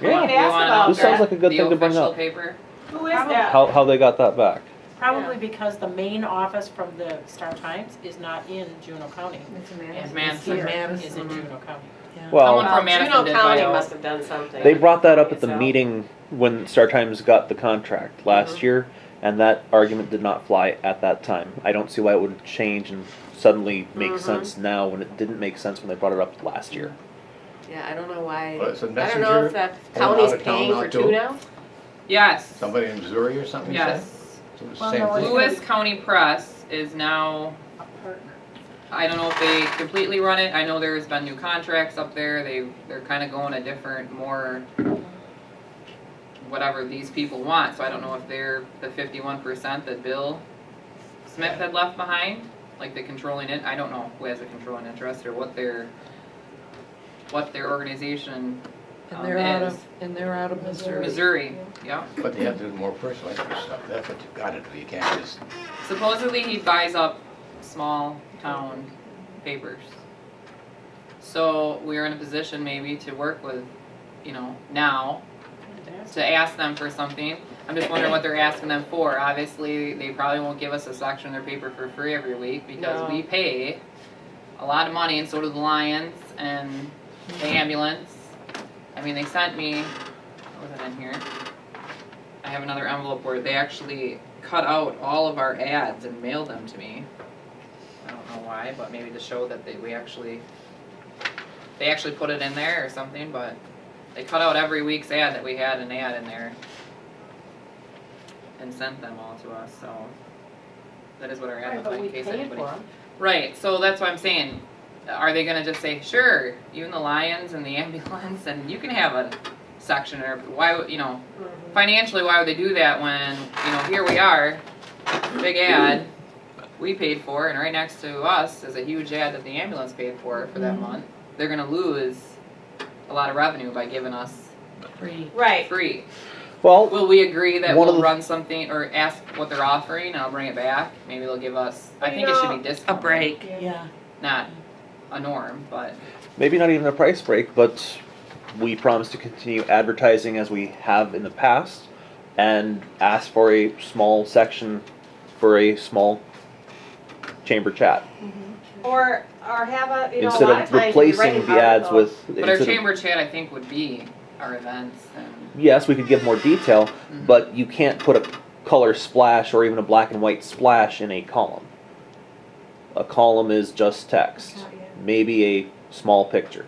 We Yeah. could You ask wanna about This that. sounds like a good thing to bring The up. official paper? Who is that? How they got that back. Probably because the main office from the Star Times is not in Juneau County. It's a And man. Madison. here Madison. is in Juneau County. Well, Someone from Madison Juneau did County buy out. must have done something. they brought that up at the So- meeting when Star Times got the contract last year, and that argument did not fly at that time. I don't see why it would change and suddenly make sense now when it didn't make sense when they brought it up last year. Yeah, I don't know why. Well, it's a I don't know messenger if that from out county's of town paying now, for too? two now. Yes. Somebody in Missouri or something, you said? Yes. So it's Well, the same no, thing. Lewis County Press is now A partner. I don't know if they completely run it. I know there's been new contracts up there. They're kind of going a different, more whatever these people want. So I don't know if they're the 51% that Bill Smith had left behind, like the controlling it. I don't know who has a controlling interest or what their organization And they're out is. of Missouri. Missouri, yeah. But they have to do more personal interest stuff. That's what you've gotta do. You can't just, Supposedly he buys up small town papers. So we're in a position maybe to work with, now to ask them for something. I'm just wondering what they're asking them for. Obviously, they probably won't give us a section of their paper for free every week because No. we pay a lot of money and so do the Lions and the ambulance. I mean, they sent me, what was it in here? I have another envelope where they actually cut out all of our ads and mailed them to me. I don't know why, but maybe to show that they actually put it in there or something, but they cut out every week's ad that we had an ad in there and sent them all to us, so that is what our ad Right, looked but like we in case paid anybody. for them. Right, so that's what I'm saying. Are they gonna just say, sure, even the Lions and the ambulance, and you can have a section, or why would, financially, why would they do that when, here we are, big ad, we paid for, and right next to us is a huge ad that the ambulance paid for that month. They're gonna lose a lot of revenue by giving us Free. Right. free. Well, Will we agree that One of we'll the- run something, or ask what they're offering, and I'll bring it back? Maybe they'll give us, I think it should be A discounted. break, yeah. Not a norm, but. maybe not even a price break, but we promise to continue advertising as we have in the past and ask for a small section for a small chamber chat. Or have a, a Instead lot of of times you're replacing writing the ads articles. with. But our instead of- chamber chat, I think, would be our events and. Yes, we could give more detail, but you can't put a color splash or even a black and white splash in a column. A column is just text, maybe a small picture.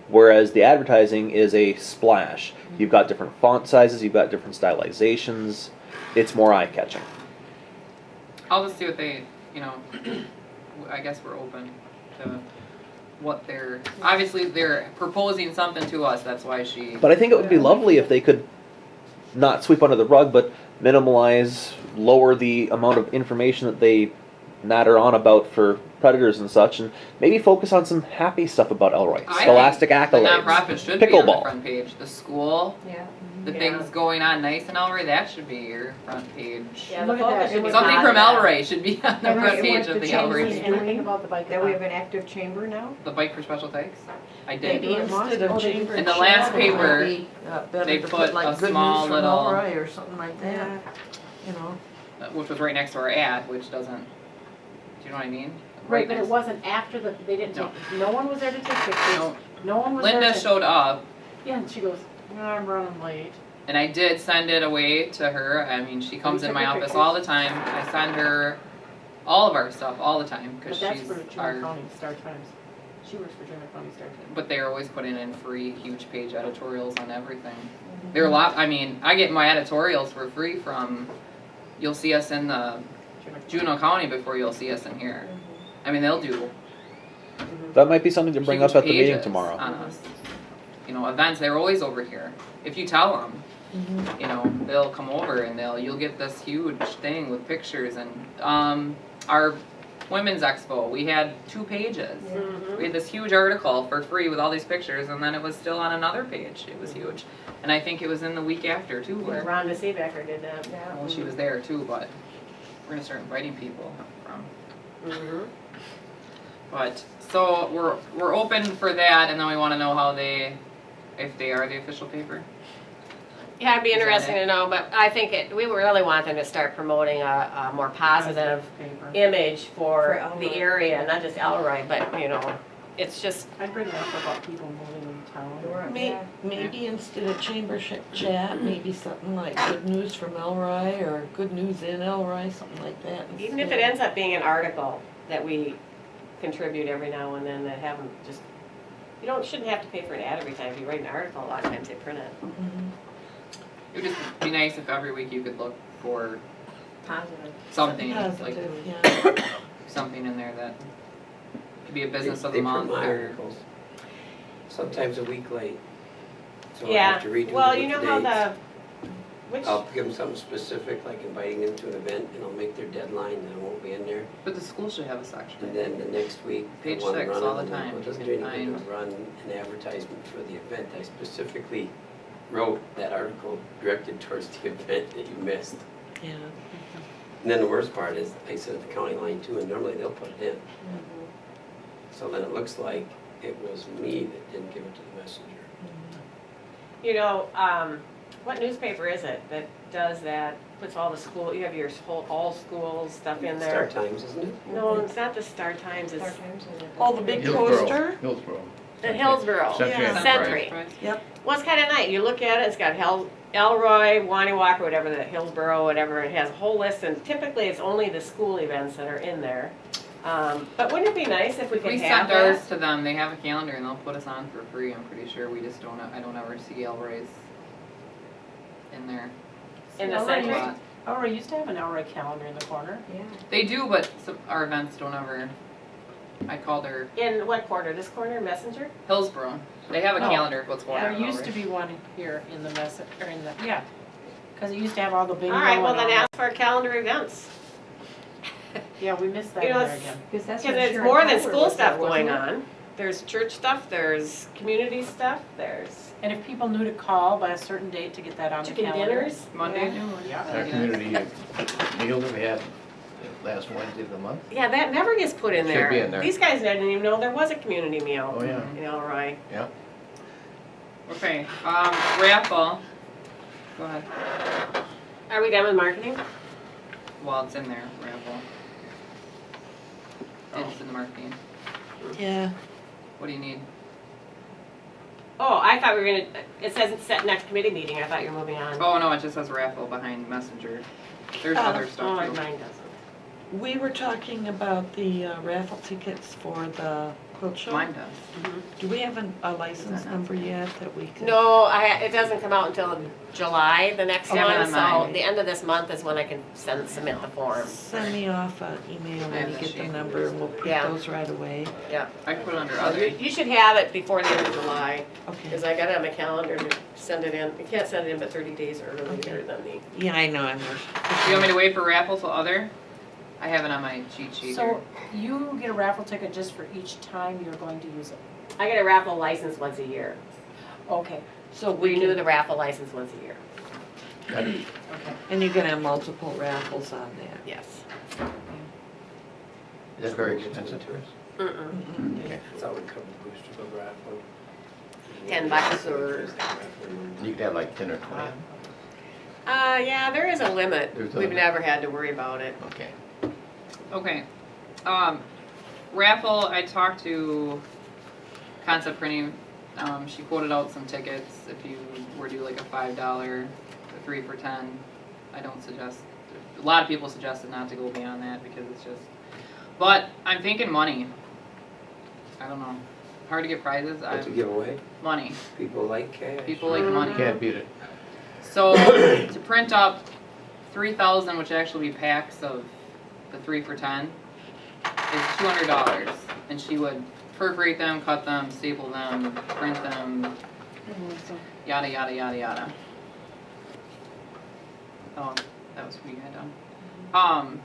Whereas the advertising is a splash. You've got different font sizes, you've got different stylizations. It's more eye-catching. I'll just see what they, I guess we're open to what they're, obviously they're proposing something to us, that's why she. But I think it would be lovely if they could not sweep under the rug, but minimalize, lower the amount of information that they natter on about for predators and such, and maybe focus on some happy stuff about Elroy. I Scholastic think the accolades. nonprofit should be on the Pickleball. front page. The school, Yeah. the Yeah. things going on nice in Elroy, that should be your front page. Yeah, Look the at that. focus should It be was Something on from that. Elroy should be on the Yeah, front right, page what of the the chamber Elroy. is Page. doing. Anything about the bike. That we have an active chamber now? The bike for special thanks? I Maybe did. instead of chamber In the chat, last it paper, might be, better they to put like a good small news from little- Elroy or something like that, you know. Which was right next to our ad, which doesn't, do you know what I mean? Right, but next- it wasn't after they didn't No. take, no one was there to take pictures. No. No one was there Linda to. showed up, Yeah, and she goes, "No, I'm running late." and I did send it away to her. I mean, she comes You in took my her office all the pictures? time. I send her all of our stuff all the time But because that's she's for Junior our. County Star Times. She works for Junior County Star Times. But they're always putting in free, huge page editorials on everything. There are a lot. I mean, I get my editorials for free from. You'll see us in the Juneau County before you'll see us in here. I mean, they'll do That might be something to bring huge up at the meeting pages tomorrow. on us. Events. They're always over here. If you tell them, they'll come over and you'll get this huge thing with pictures and our women's expo. We had 2 pages. We had this huge article for free with all these pictures, and then it was still on another page. It was huge, and I think it was in the week after too. Yeah, Where Rhonda Seebecker did that. well, she was there too, but we're gonna start inviting people from. But so we're open for that, and then we want to know how if they are the official paper. Yeah, it'd be Is that interesting it? to know, but I think we really want them to start promoting a more positive Paper. image for For the Elroy. area, not just Elroy, but it's just, I'd bring it up about people moving in town. Maybe instead of chamber chat, maybe something like good news from Elroy or good news in Elroy, something like that. even if it instead. ends up being an article that we contribute every now and then, that have them just, shouldn't have to pay for an ad every time. If you write an article, a lot of times they print it. Mhm. It would just be nice if every week you could look for Positive. something like Positive, yeah. something in there that could be a business of They the month. print my or- articles, sometimes a week late. So I Yeah, have to redo well, them you with know the how dates. which, I'll give them something specific, like inviting them to an event, and I'll make their deadline, and I won't be in there. But the school should have a section. And then the next week, I Page want to 6 run all it, the and time. it doesn't You do can anything to find- run an advertisement for the event. I specifically wrote that article directed towards the event that you missed. Yeah. And then the worst part is, I sent the county line too, and normally they'll put it in. So then it looks like it was me that didn't give it to the messenger. you know, what newspaper is it that does that, puts all the school, you have your whole, all schools stuff in Star there? Times, isn't it? No, it's not the Star Times, it's Oh, the big Hillsborough. poster? Hillsborough. the Hillsborough. Century Yeah. Enterprise. Century. Well, it's kinda nice, you look at it, it's got Elroy, Waniwak, or whatever, the Hillsborough, whatever, it has a whole list, and typically it's only the school events that are in there. But wouldn't it be nice if we If could we have send ours that? to them, they have a calendar and they'll put us on for free, I'm pretty sure. We just don't, I don't ever see Elroy's in there. In the Elroy Century? used- Elroy used to have an Elroy calendar in the corner. They do, but our events don't ever, I called her In what corner, this corner, Messenger? Hillsborough. They have a No. calendar of what's going on There in used to Elroy. be one here in the mess, or in the, yeah. Cause it used to have all the bingo All right, well and then all that. ask for calendar events. Yeah, we missed that You know, in there it's- again. Because it's more than school stuff going on. There's church stuff, there's community stuff, there's And if people knew to call by a certain date to get that on the chicken calendar. dinners. Monday Yeah. noon. Our community meal that we had last Wednesday of the month. Yeah, that never gets put in Should there. be in there. These guys didn't even know there was a community meal. Oh, yeah. In Elroy. Yeah. Okay, raffle. Go ahead. Are we done with marketing? Well, it's in there, raffle. It's in the marketing. Yeah. What do you need? Oh, I thought we were gonna, it says it's set next committee meeting, I thought you were moving on. Oh, no, it just says raffle behind messenger. There's Oh, other Oh, stuff too. mine doesn't. We were talking about the raffle tickets for the quilt show. Mine does. Do we have a license Is that not- number yet that we can? No, it doesn't come out until July, the next I have it one, on so mine. the end of this month is when I can submit the form. Send me off an email I when have you that get the sheet. number and we'll print Yeah. those right away. Yeah. I can put it under So other. you should have it before the end of July, Okay. because I got it on my calendar to send it in. You can't send it in but 30 days earlier than the. Yeah, I know, I'm. Do you want me to wait for raffle till other? I have it on my cheat sheet here. So you get a raffle ticket just for each time you're going to use it? I get a raffle license once a year. Okay, So We we renew can, the raffle license once a year. okay. and you can have multiple raffles on that. Yes. Is that very expensive? Mm-mm. Okay. That's how we cover the booster club raffle. $10 or- You could have like 10 or 20. Yeah, there is a limit. There's a We've limit. never had to worry about it. Okay. Okay. Raffle, I talked to Concept Printing. She quoted out some tickets. If you were to do like a $5, a 3 for 10, I don't suggest, a lot of people suggested not to go beyond that because it's just, but I'm thinking money. I don't know. Hard to get prizes. What to give away? Money. People like cash. People like money. Can't beat it. So to print up 3,000, which actually be packs of the 3 for 10, is $200. And she would perforate them, cut them, staple them, print them, yada yada yada yada. Oh, that was what you had done.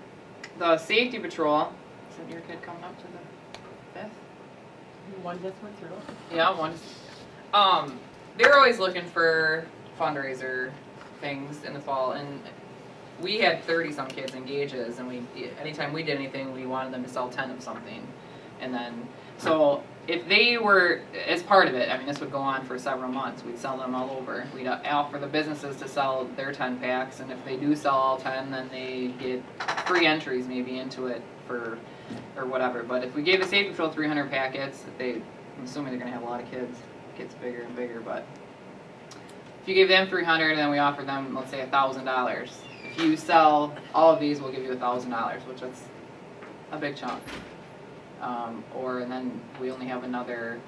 The safety patrol. Isn't your kid coming up to the 5th? One just went through. Yeah, one. They're always looking for fundraiser things in the fall, and we had 30-some kids in gauges, and anytime we did anything, we wanted them to sell 10 of something, and then so if they were as part of it, I mean, this would go on for several months. We'd sell them all over. We'd offer the businesses to sell their 10 packs, and if they do sell all 10, then they get free entries maybe into it for or whatever. But if we gave the safety patrol 300 packets, I'm assuming they're gonna have a lot of kids. It gets bigger and bigger, but if you gave them 300 and then we offered them, let's say $1,000. If you sell all of these, we'll give you $1,000, which is a big chunk. And then we only have another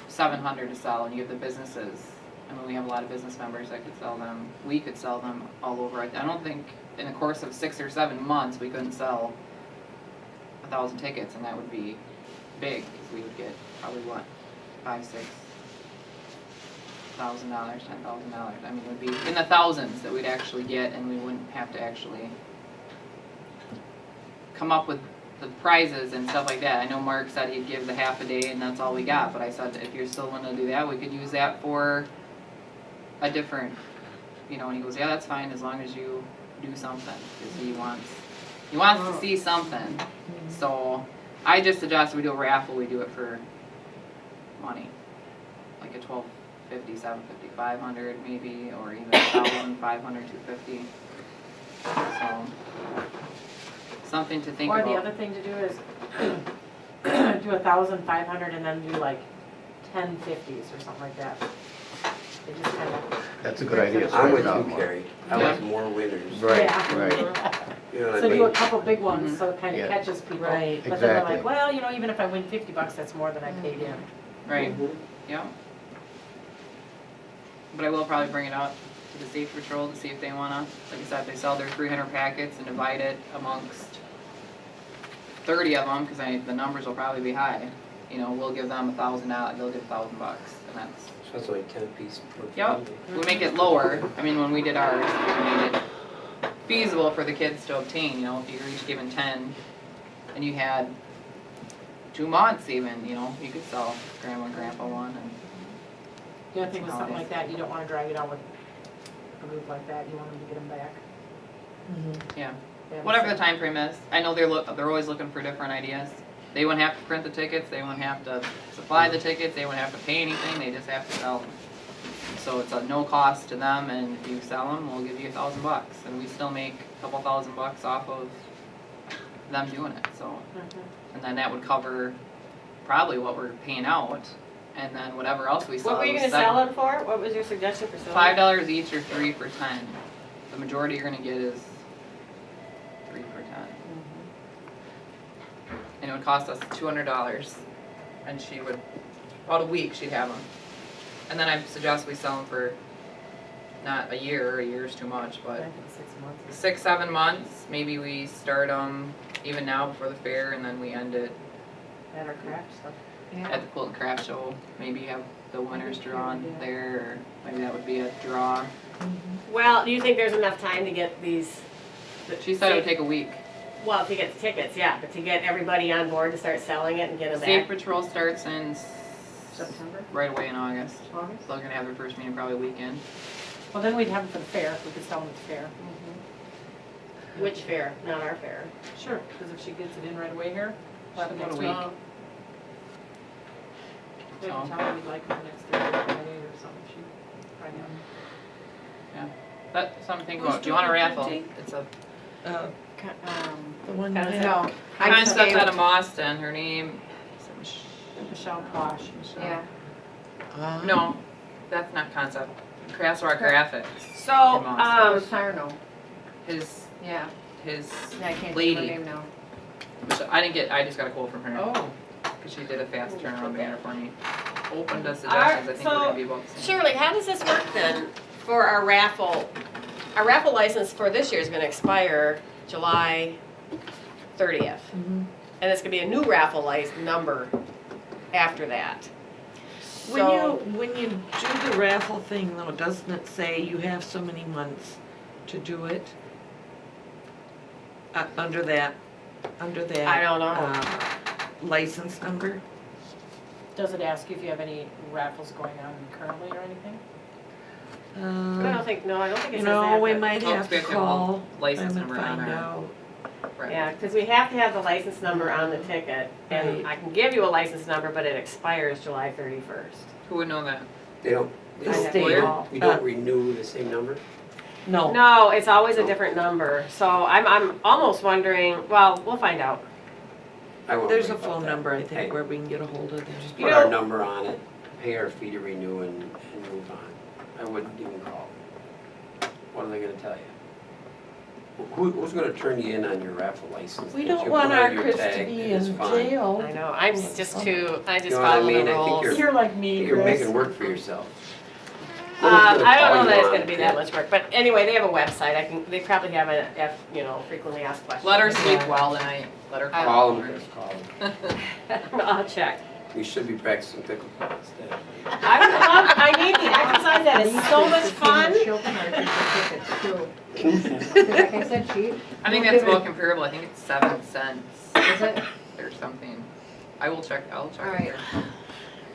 700 to sell, and you have the businesses. I mean, we have a lot of business members that could sell them. We could sell them all over. I don't think in the course of 6 or 7 months we couldn't sell 1,000 tickets, and that would be big, 'cause we would get probably what, $5,000-6,000, $10,000. I mean, it would be in the thousands that we'd actually get, and we wouldn't have to actually come up with the prizes and stuff like that. I know Mark said he'd give the half a day and that's all we got, but I said if you're still wanting to do that, we could use that for a different, you know, and he goes, yeah, that's fine as long as you do something, because he wants to see something. So I just suggest we do a raffle, we do it for money, like a $1,250, $750, $500 maybe, or even $1,000, $500, $250. So something to think Or about. the other thing to do is do 1,500 and then do like 10 50s or something like that. It just kind of. That's a good idea. I'm with Spread it you, out Carrie. I Yeah. like more winners. Right, Yeah. right. You know what I So do a mean? couple big ones, so it kind Mm-hmm. of Yeah. catches people. Right. But then they're Exactly. like, well, you know, even if I win $50, that's more than I paid in. Right, Mhm. yeah. But I will probably bring it up to the Safe Patrol to see if they wanna, like I said, they sell their 300 packets and divide it amongst 30 of them, cause the numbers will probably be high. You know, we'll give them $1,000, they'll get $1,000, and that's, So that's only 10 apiece. per Yep. family. we make it lower. I mean, when we did ours, we made it feasible for the kids to obtain, you know, if you're each given 10, and you had 2 months even, you know, you could sell grandma and grandpa one, and The other thing with something like that, you don't want to drag it out with a group like that, you want them to get them back. yeah. They have Whatever the some- time frame is. I know they're always looking for different ideas. They wouldn't have to print the tickets, they wouldn't have to supply the tickets, they wouldn't have to pay anything, they just have to sell them. So it's a no cost to them, and if you sell them, we'll give you $1,000, and we still make a couple $1,000 off of them doing it, so. Mhm. And then that would cover probably what we're paying out, and then whatever else we sell. What were you gonna sell them for? What was your suggestion for selling? $5 each or 3 for 10. The majority you're gonna get is 3 for 10. And it would cost us $200, and she would, about a week she'd have them. And then I suggest we sell them for not a year's too much, I but think 6 months. 6-7 months. Maybe we start them even now before the fair, and then we end it That or craft stuff. at the Quilt and Craft Show. Maybe have the winners drawn there, or maybe that would be a draw. Well, do you think there's enough time to get these? She said it would take a week. Well, to get the tickets, yeah, but to get everybody on board to start selling it and get them Safe back. Patrol starts in September, right away in August. August? So they're gonna have their first meeting probably weekend. Well, then we'd have them for the fair, we could sell them at the fair. Which fair? Not our fair. Sure, because if she gets it in right away here, About a next week. week. They can tell her we'd like them next Thursday or Friday or something, she probably have. That's something to think Who's about. Do you want a doing the raffle? printing? It's a The one you Kind of had. no. I kind of just stuff gave- out of Boston. Her name, is it Michelle Plosh. Yeah. no, that's not concept. Crosswalk Graphics. So, Boston. Sarno, His yeah, his I can't think of her lady. name now. I just got a quote from her. Oh, Because she did a fast turnaround banner for me. Open to suggestions. Alright, I think so we're gonna be about the same. Shirley, how does this work then for our raffle? Our raffle license for this year is gonna expire July 30th. Mhm. And it's gonna be a new raffle license number after that. When you do the raffle thing though, doesn't it say you have so many months to do it? Under that, I don't know. license number? does it ask you if you have any raffles going on currently or anything? I don't think it You says know, that. we but- might Oh, have we to have to have a call license them and number on find our- out. Right. Yeah, because we have to have the license number on the ticket, and Right. I can give you a license number, but it expires July 31st. Who would know that? They don't, The I have state. to we don't renew the same number? No. No, it's always a different number, so I'm almost wondering, well, we'll find out. I won't There's a worry about phone that. number, I Hey, think, where we can get a hold of them. Just You put our know- number on it, pay our fee to renew and move on. I wouldn't even call. What are they gonna tell you? Who's gonna turn you in on your raffle license? We that don't you want put on our your Chris to tag be and it's in fine? jail. I know, I just You know what I follow mean? the I think rules. you're- You're like me, You're Chris. making work for yourself. I don't know that it's gonna be that much work, but anyway, they have a website, they probably have a, frequently asked questions. Let her sleep well tonight, let her Call call. them, call them. I'll check. We should be practicing pickleball instead. I need the exercise, that is so much fun. She'll charge you for tickets too. Like I said, I think that's about comparable, I think it's 7 cents is it? or something. I'll check All it right. there.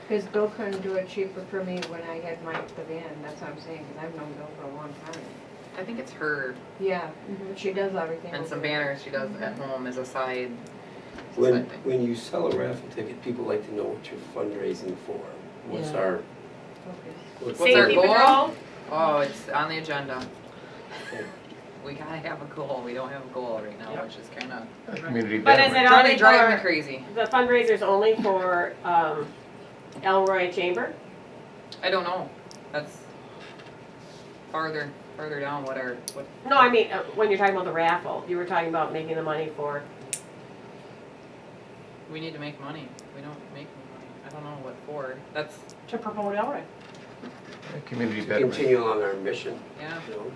Because Bill couldn't do it cheaper for me when I had the van, that's what I'm saying, because I've known Bill for a long time. I think it's her, Yeah, she does everything. and some over there. banners she does at home as a side When, thing. when you sell a raffle ticket, people like to know what you're fundraising for. What's Yeah. our, Okay. what's our Safety goal? patrol? Oh, it's on the agenda. We gotta have a goal, we don't have a goal right now, which is kinda Community But is betterment. it only driving me for, crazy. the fundraiser's only for, Elroy Chamber? I don't know, that's farther down what. No, I mean, when you're talking about the raffle, you were talking about making the money for, We need to make money, we don't make any money, I don't know what for, that's, To promote Elroy. Community betterment. continue along our mission, yeah. you know?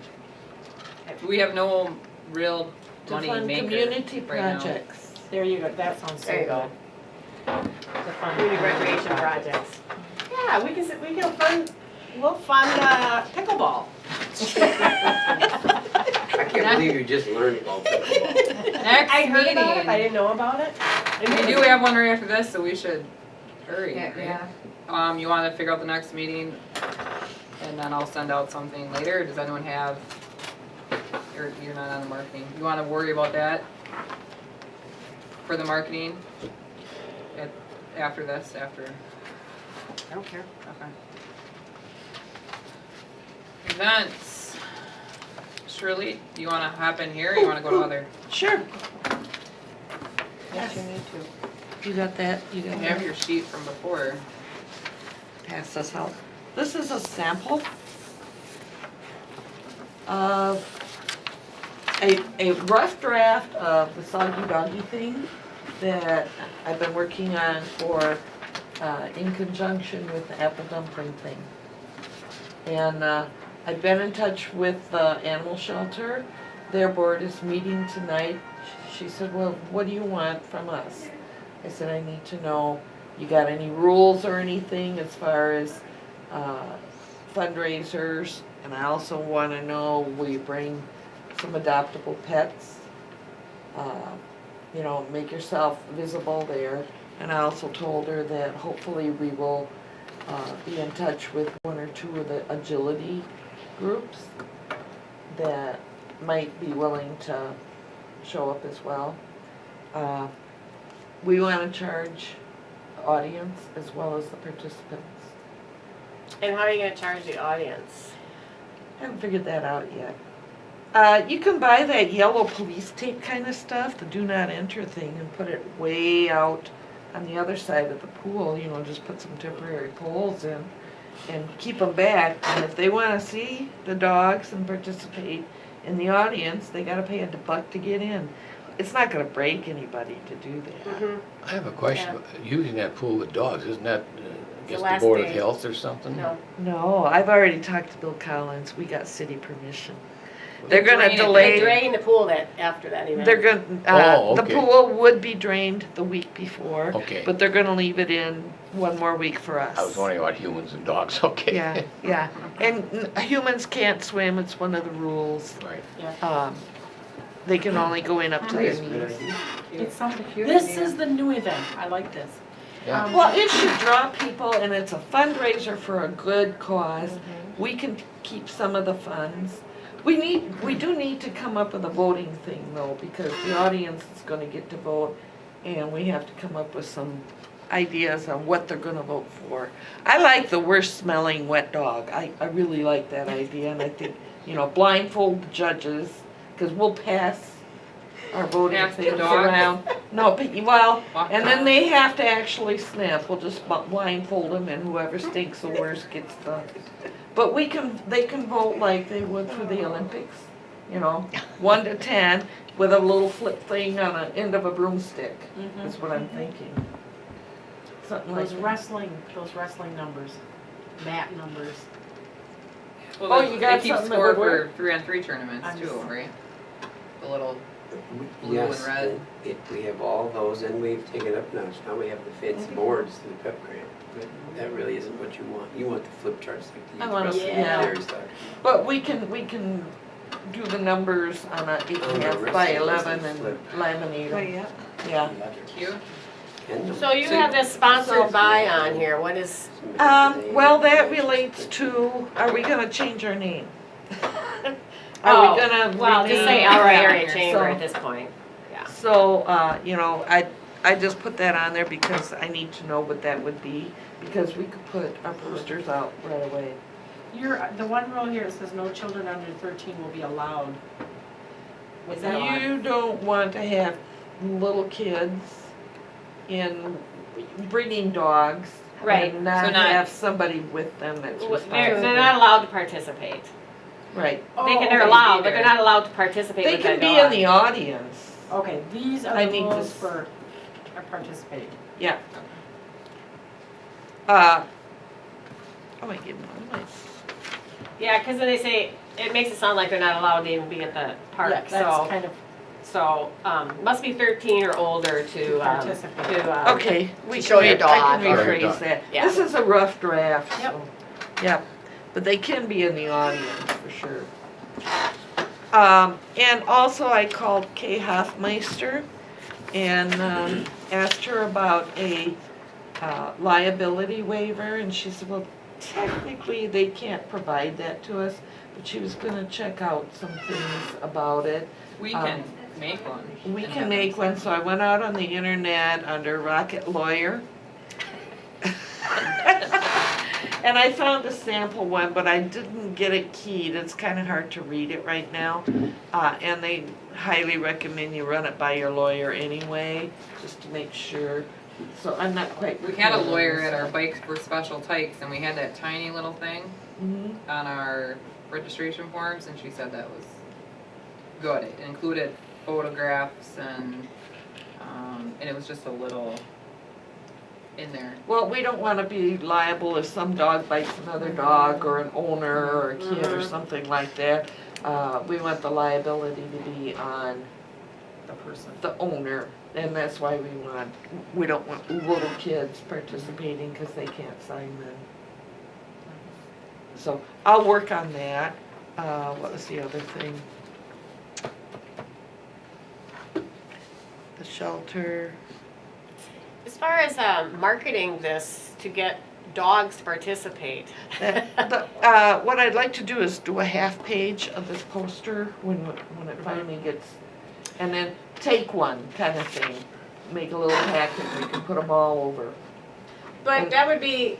We have no real To money fund maker community right now. projects. There you go, that sounds so There you good. go. The fun- community recreation projects. Yeah, we'll fund, pickleball. I can't believe you just learned about pickleball. Next I heard about it, meeting. I didn't know about it. We do have one right after this, so we should hurry, Yeah, right? yeah. You wanna figure out the next meeting, and then I'll send out something later, does anyone have, you're not on the marketing, you wanna worry about that? For the marketing? After this, after, I don't care. okay. Events. Shirley, do you wanna hop in here, or you wanna go to other? Sure. Yes, you need to. You got that? You I got have that? your sheet from before. Pass this out. This is a sample of a rough draft of the soggy doggy thing that I've been working on for, in conjunction with the epidumpling thing. And, I've been in touch with the animal shelter. Their board is meeting tonight. She said, well, what do you want from us? I said, I need to know, you got any rules or anything as far as fundraisers? And I also want to know, will you bring some adoptable pets? Make yourself visible there. And I also told her that hopefully we will be in touch with one or two of the agility groups that might be willing to show up as well. We want to charge the audience as well as the participants. And how are you gonna charge the audience? Haven't figured that out yet. You can buy that yellow police tape kind of stuff, the do not enter thing, and put it way out on the other side of the pool, just put some temporary poles in and keep them back. And if they want to see the dogs and participate in the audience, they gotta pay $1 to get in. It's not gonna break anybody to do that. I have a question. Using that pool with dogs, isn't that, I guess, the last Board of day. Health or something? No. No, I've already talked to Bill Collins, we got city permission. They're Drain gonna it. They delay. drain the pool after that event. They're gonna, Oh, the okay. pool would be drained the week before. Okay. But they're gonna leave it in one more week for us. I was wondering about humans and dogs, okay. Yeah, yeah. And humans can't swim, it's one of the rules. Right. They can only go in up to their That's a good knees. idea. It's something, Cute this idea. is the new event, I like this. Yeah. Well, it should draw people and it's a fundraiser for a good cause. We can keep some of the funds. We do need to come up with a voting thing though, because the audience is gonna get to vote and we have to come up with some ideas on what they're gonna vote for. I like the worst smelling wet dog. I really like that idea and I think, blindfold the judges, cause we'll pass our voting Pass the things dog? around. No, but, well, Walk and then around. they have to actually sniff. We'll just blindfold them and whoever stinks the worst gets the. But they can vote like they would for the Olympics, 1 to 10 with a little flip thing on the end of a broomstick, is what I'm thinking. Something like Those that. wrestling numbers, mat numbers. Well, Oh, they- you got they keep something that score would for work? 3-on-3 tournaments I'm too, just- right? The little, Blue Yes, and red. we have all those, and we've taken up a notch. Now we have the fancy boards through the PEP grant. But that really isn't what you want. You want the flip charts like the I youth want a- president yeah. Gary's talking. But we can do the numbers on a 8.5 by 11 and laminate Oh, them. yeah. Yeah. cute. And So you So- have this sponsored by on here, what is, Well, that relates to, are we gonna change our name? Are oh, we gonna? well, just say rename- Elroy Area So- Chamber at this point. So, I just put that on there because I need to know what that would be, because we could put our posters out right away. The one rule here says no children under 13 will be allowed. Was that on? You don't want to have little kids in breeding dogs. Right. And not So not- have somebody with them that's They're responsible. not allowed to participate. Right. They're allowed, but they're not allowed to participate They with can that be dog. in the audience. Okay, these are I the need to rules s- for participating. Yeah. I might give them one. Yeah, because then they say, it makes it sound like they're not allowed to even be at the park, Yeah, that's so, kind of, must be 13 or older to participate. Okay, we show your I dog can or- rephrase that. Yeah. This is a rough draft, Yep. so, yeah, but they can be in the audience for sure. And also I called Kay Hoffmeister and, asked her about a, liability waiver, and she said, well, technically, they can't provide that to us, but she was gonna check out some things about it. We can make one. We and can have make them one, so I went out on the internet under Rocket Lawyer. And I found a sample one, but I didn't get it keyed, it's kinda hard to read it right now. And they highly recommend you run it by your lawyer anyway, just to make sure. So I'm not quite. We had a prepared on lawyer this at our one. bikes for special tykes, and we had that tiny little thing Mhm. on our registration forms, and she said that was good. It included photographs and it was just a little in there. Well, we don't wanna be liable if some dog bites another dog, or an owner, or a kid, or something like that. We want the liability to be on The person. the owner, and that's why we don't want little kids participating, cause they can't sign them. So, I'll work on that. What was the other thing? The shelter. As far as marketing this to get dogs to participate. What I'd like to do is do a half page of this poster when it finally gets, and then take one kind of thing. Make a little packet, we can put them all over. But that would be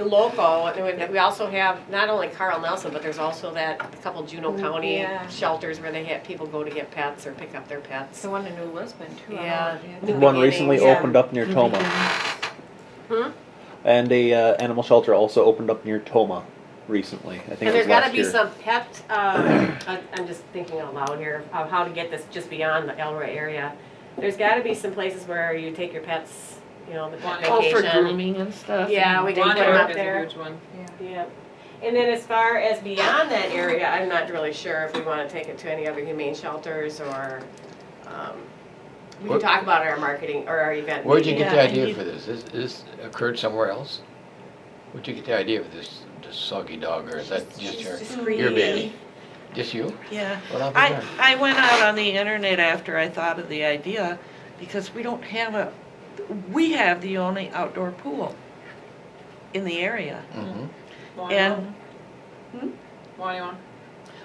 local, and we also have not only Carl Nelson, but there's also a couple Juneau County yeah. shelters where they have people go to get pets or pick up their pets. The one in New Lisbon too. I Yeah. know. New One recently beginnings. opened up near Toma, Hmm? and a animal shelter also opened up near Toma recently. I think And it there's was gotta last be year. some pet, I'm just thinking out loud here, of how to get this just beyond the Elroy area. There's gotta be some places where you take your pets, the pet Oh, for vacation. grooming and stuff? Yeah, we can put them Wandsworth up is a there. huge one. Yeah. And then as far as beyond that area, I'm not really sure if we wanna take it to any other humane shelters or, we can What- talk about our marketing or our event. Where'd you meeting. get the Yeah, idea and for this? This occurred somewhere else? Where'd you get the idea for this soggy dog, or is that just your creative. baby? Just you? Yeah. What happened there? I went out on the internet after I thought of the idea, because we have the only outdoor pool in the area. Mm-hmm. And, Wanyama.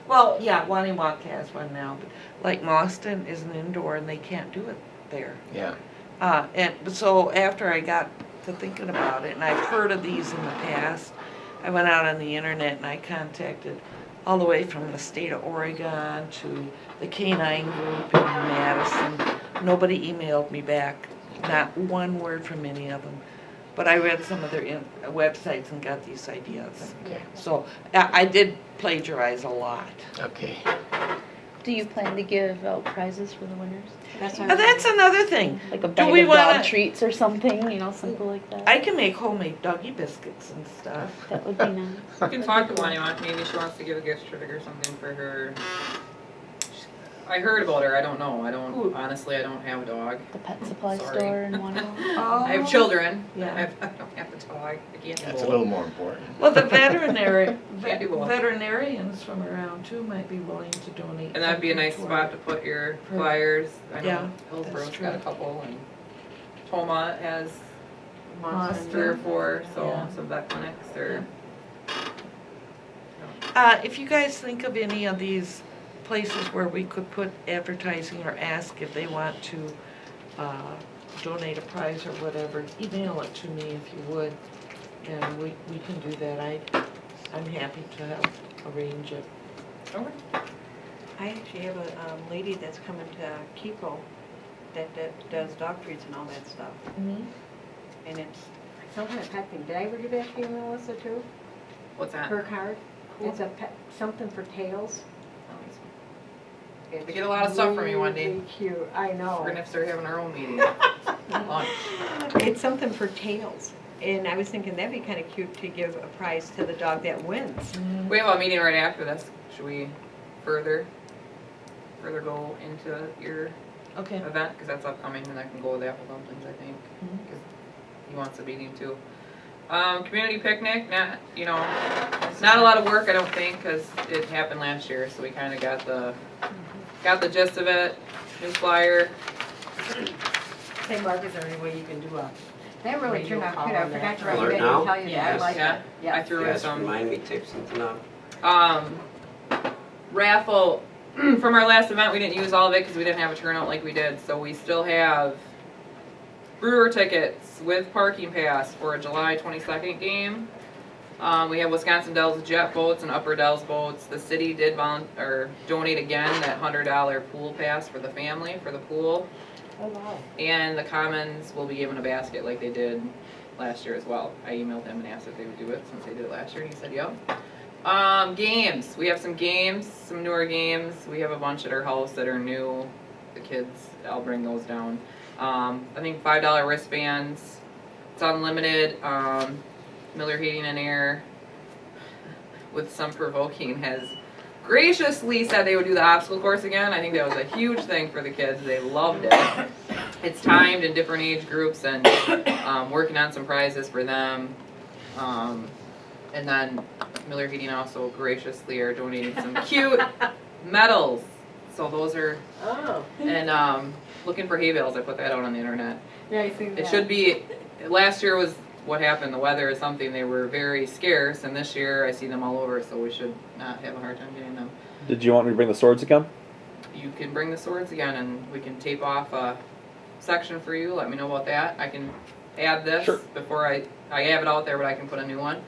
well, yeah, Waniwak has one now, but like Mauston is an indoor and they can't do it there. Yeah. And so after I got to thinking about it, and I've heard of these in the past, I went out on the internet and I contacted all the way from the state of Oregon to the Canine Group in Madison. Nobody emailed me back, not one word from any of them. But I read some of their websites and got these ideas. Okay. So I did plagiarize a lot. Okay. Do you plan to give out prizes for the winners? That's Now, that's another thing. Like a Do bag we of wanna- dog treats or something, simple like that? I can make homemade doggy biscuits and stuff. That would be nice. You can talk to Wanya, maybe she wants to give a gift certificate or something for her. I heard about her, I don't know, honestly, I don't have a dog. The pet supply Sorry. store in one. I have children, Yeah. I don't have a dog, I can't do That's a both. little more important. Well, the Can't do both. veterinarians from around too might be willing to donate. And that'd be a nice something spot toward- to put your for- flyers. I Yeah, know Hillsboro's that's got a true. couple and Toma has Monster. 3 or 4, so Yeah. some vet clinics or. If you guys think of any of these places where we could put advertising or ask if they want to donate a prize or whatever, email it to me if you would, and we can do that. I'm happy to help arrange it. Okay. I actually have a lady that's coming to Kiko that does dog treats and all that stuff. Mhm. And it's some kind of pet thing. Did I ever give that to you, Melissa, too? What's that? Her card? It's a pet, something for tails. They get a lot of stuff from you, Wendy. Really cute, I know. We're gonna have to start having our own meeting. Lunch. It's something for tails. And I was thinking that'd be kind of cute to give a prize to the dog that wins. We have a meeting right after this. Should we further go into your Okay. event? Because that's upcoming and I can go with apple dumplings, I think. Mhm. Because he wants a meeting too. Community picnic, not a lot of work, I don't think, because it happened last year, so we kind of got the gist of it. New flyer. Say, Mark, is there any way you can do a? That really Radio turned out call good. I on forgot to that. write Alert that now? and tell you that. I Yes, like yeah. it. I Yeah. threw in Yes, some. remind me, take something up. Raffle, from our last event, we didn't use all of it because we didn't have a turnout like we did, so we still have Brewer tickets with parking pass for a July 22nd game. We have Wisconsin Dells jet boats and Upper Dells boats. The city did donate again that $100 pool pass for the family for the pool. Oh, wow. And the Commons will be given a basket like they did last year as well. I emailed them and asked if they would do it since they did it last year, and he said, yep. Games. We have some games, some newer games. We have a bunch at our house that are new. The kids, I'll bring those down. I think $5 wristbands. It's unlimited. Miller Heating and Air, with some provoking, has graciously said they would do the obstacle course again. I think that was a huge thing for the kids. They loved it. It's timed in different age groups and working on some prizes for them. And then Miller Heating also graciously are donating some cute medals. So those are, Oh. and looking for hay bales. I put that out on the internet. Yeah, I see that. It should be, last year was what happened, the weather is something, they were very scarce, and this year I see them all over, so we should not have a hard time getting them. Did you want me to bring the swords again? You can bring the swords again, and we can tape off a section for you, let me know about that. I can add this Sure. before I have it out there, but I can put a new one.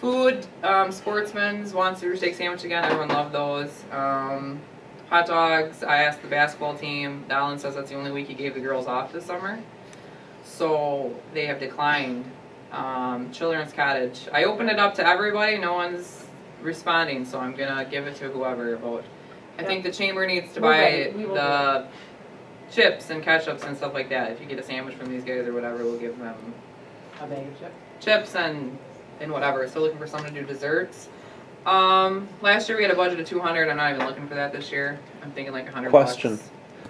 Food, Sportsman's wants Cedar steak sandwich again, everyone loved those. Hot dogs, I asked the basketball team, Dallin says that's the only week he gave the girls off this summer. So they have declined. Children's Cottage. I opened it up to everybody, no one's responding, so I'm gonna give it to whoever about. I think the chamber needs to We're buy ready. We will the chips and ketchups and stuff like that. If you get a sandwich from these guys or whatever, we'll give them A bag of chips. chips and whatever. Still looking for someone to do desserts. Last year we had a budget of 200. I'm not even looking for that this year. I'm thinking like 100 Question.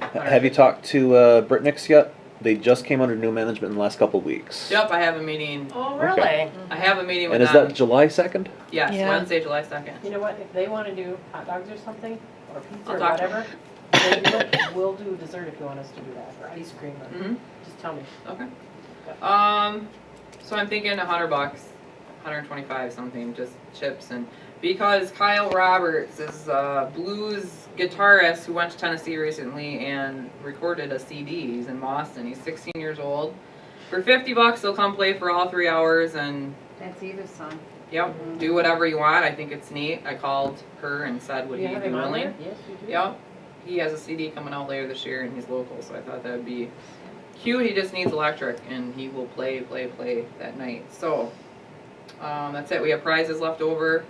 bucks. Have you talked to Britnick's yet? They just came under new management in the last couple of weeks. Yep, I have a meeting. Oh, really? I have a meeting with And is them. that July 2nd? Yes, Yeah. Wednesday, July 2nd. You know what, if they wanna do hot dogs or something, or pizza I'll or talk to whatever, they do it, we'll do dessert if you want us to do that, or ice cream, or, Mm-hmm. just tell me. Okay. So I'm thinking $100, 125 something, just chips, and because Kyle Roberts is a blues guitarist who went to Tennessee recently and recorded a CD. He's in Boston. He's 16 years old. For $50, he'll come play for all 3 hours and That's Eva's son. yep, do whatever you want. I think it's neat. I called her and said, would Do you he have be him on willing? there? Yes, you do. Yep. He has a CD coming out later this year and he's local, so I thought that would be cute. He just needs electric and he will play that night. So, that's it. We have prizes left over.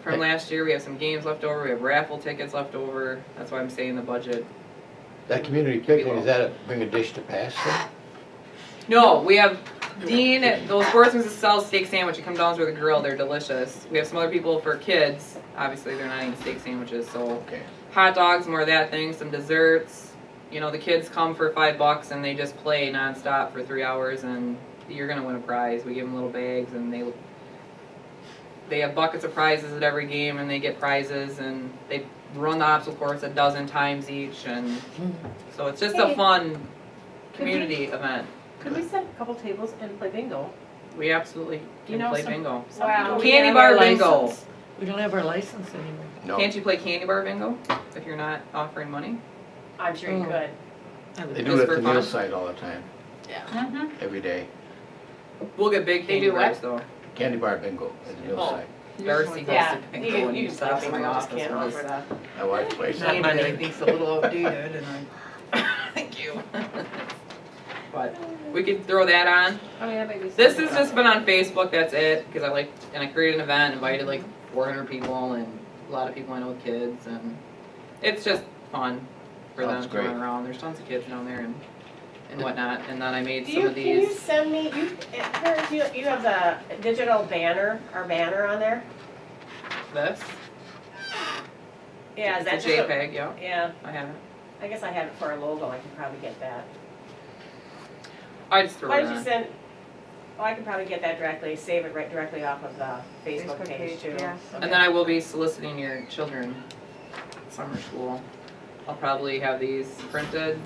from last year. We have some games left over, we have raffle tickets left over. That's why I'm saying the budget. That community picnic, is that bring a dish to pass then? No, we have Dean, those sportsmen that sell steak sandwich, you come down to the grill, they're delicious. We have some other people for kids, obviously they're not eating steak sandwiches, so Okay. hot dogs, more of that thing, some desserts. You know, the kids come for $5 and they just play nonstop for 3 hours, and you're gonna win a prize. We give them little bags, and they have buckets of prizes at every game, and they get prizes, and they run the obstacle course a dozen times each, and so it's just a Hey. fun community event. Could we set a couple tables and play bingo? We absolutely You can know, play some- bingo. Some Wow. people- We Candy have bar our bingo. license. We don't have our license anymore. No. Can't you play candy bar bingo if you're not offering money? I'm sure you Oh. could. They Just do it at for the fun? meal site all the time, Mm-hmm. every day. We'll get big They candy do bars though. Candy bar bingo at the meal Oh. site. Darcy goes Yeah, to bingo and you he can stops play in my bingo, just office can't with offer his that. My wife plays Not it. money. I think's a little outdated and I, thank you. But we could throw that on. Oh, yeah, maybe. This has just been on Facebook, that's it, because I created an event, invited like 400 people and a lot of people I know with kids, and it's just fun for them Sounds to run great. around. There's tons of kids down there and whatnot, and then I made some of Can you these. send me, you have the digital banner, our banner on there? This, Yeah, is that it's just a a? JPEG, yeah, Yeah, I have it. I guess I have it for a logo, I can probably get that. I just threw Why it don't you on. send, oh, I can probably get that directly, save it right directly off of the Facebook Facebook page page, too. yeah. And then I will be soliciting your children at summer school. I'll probably have these printed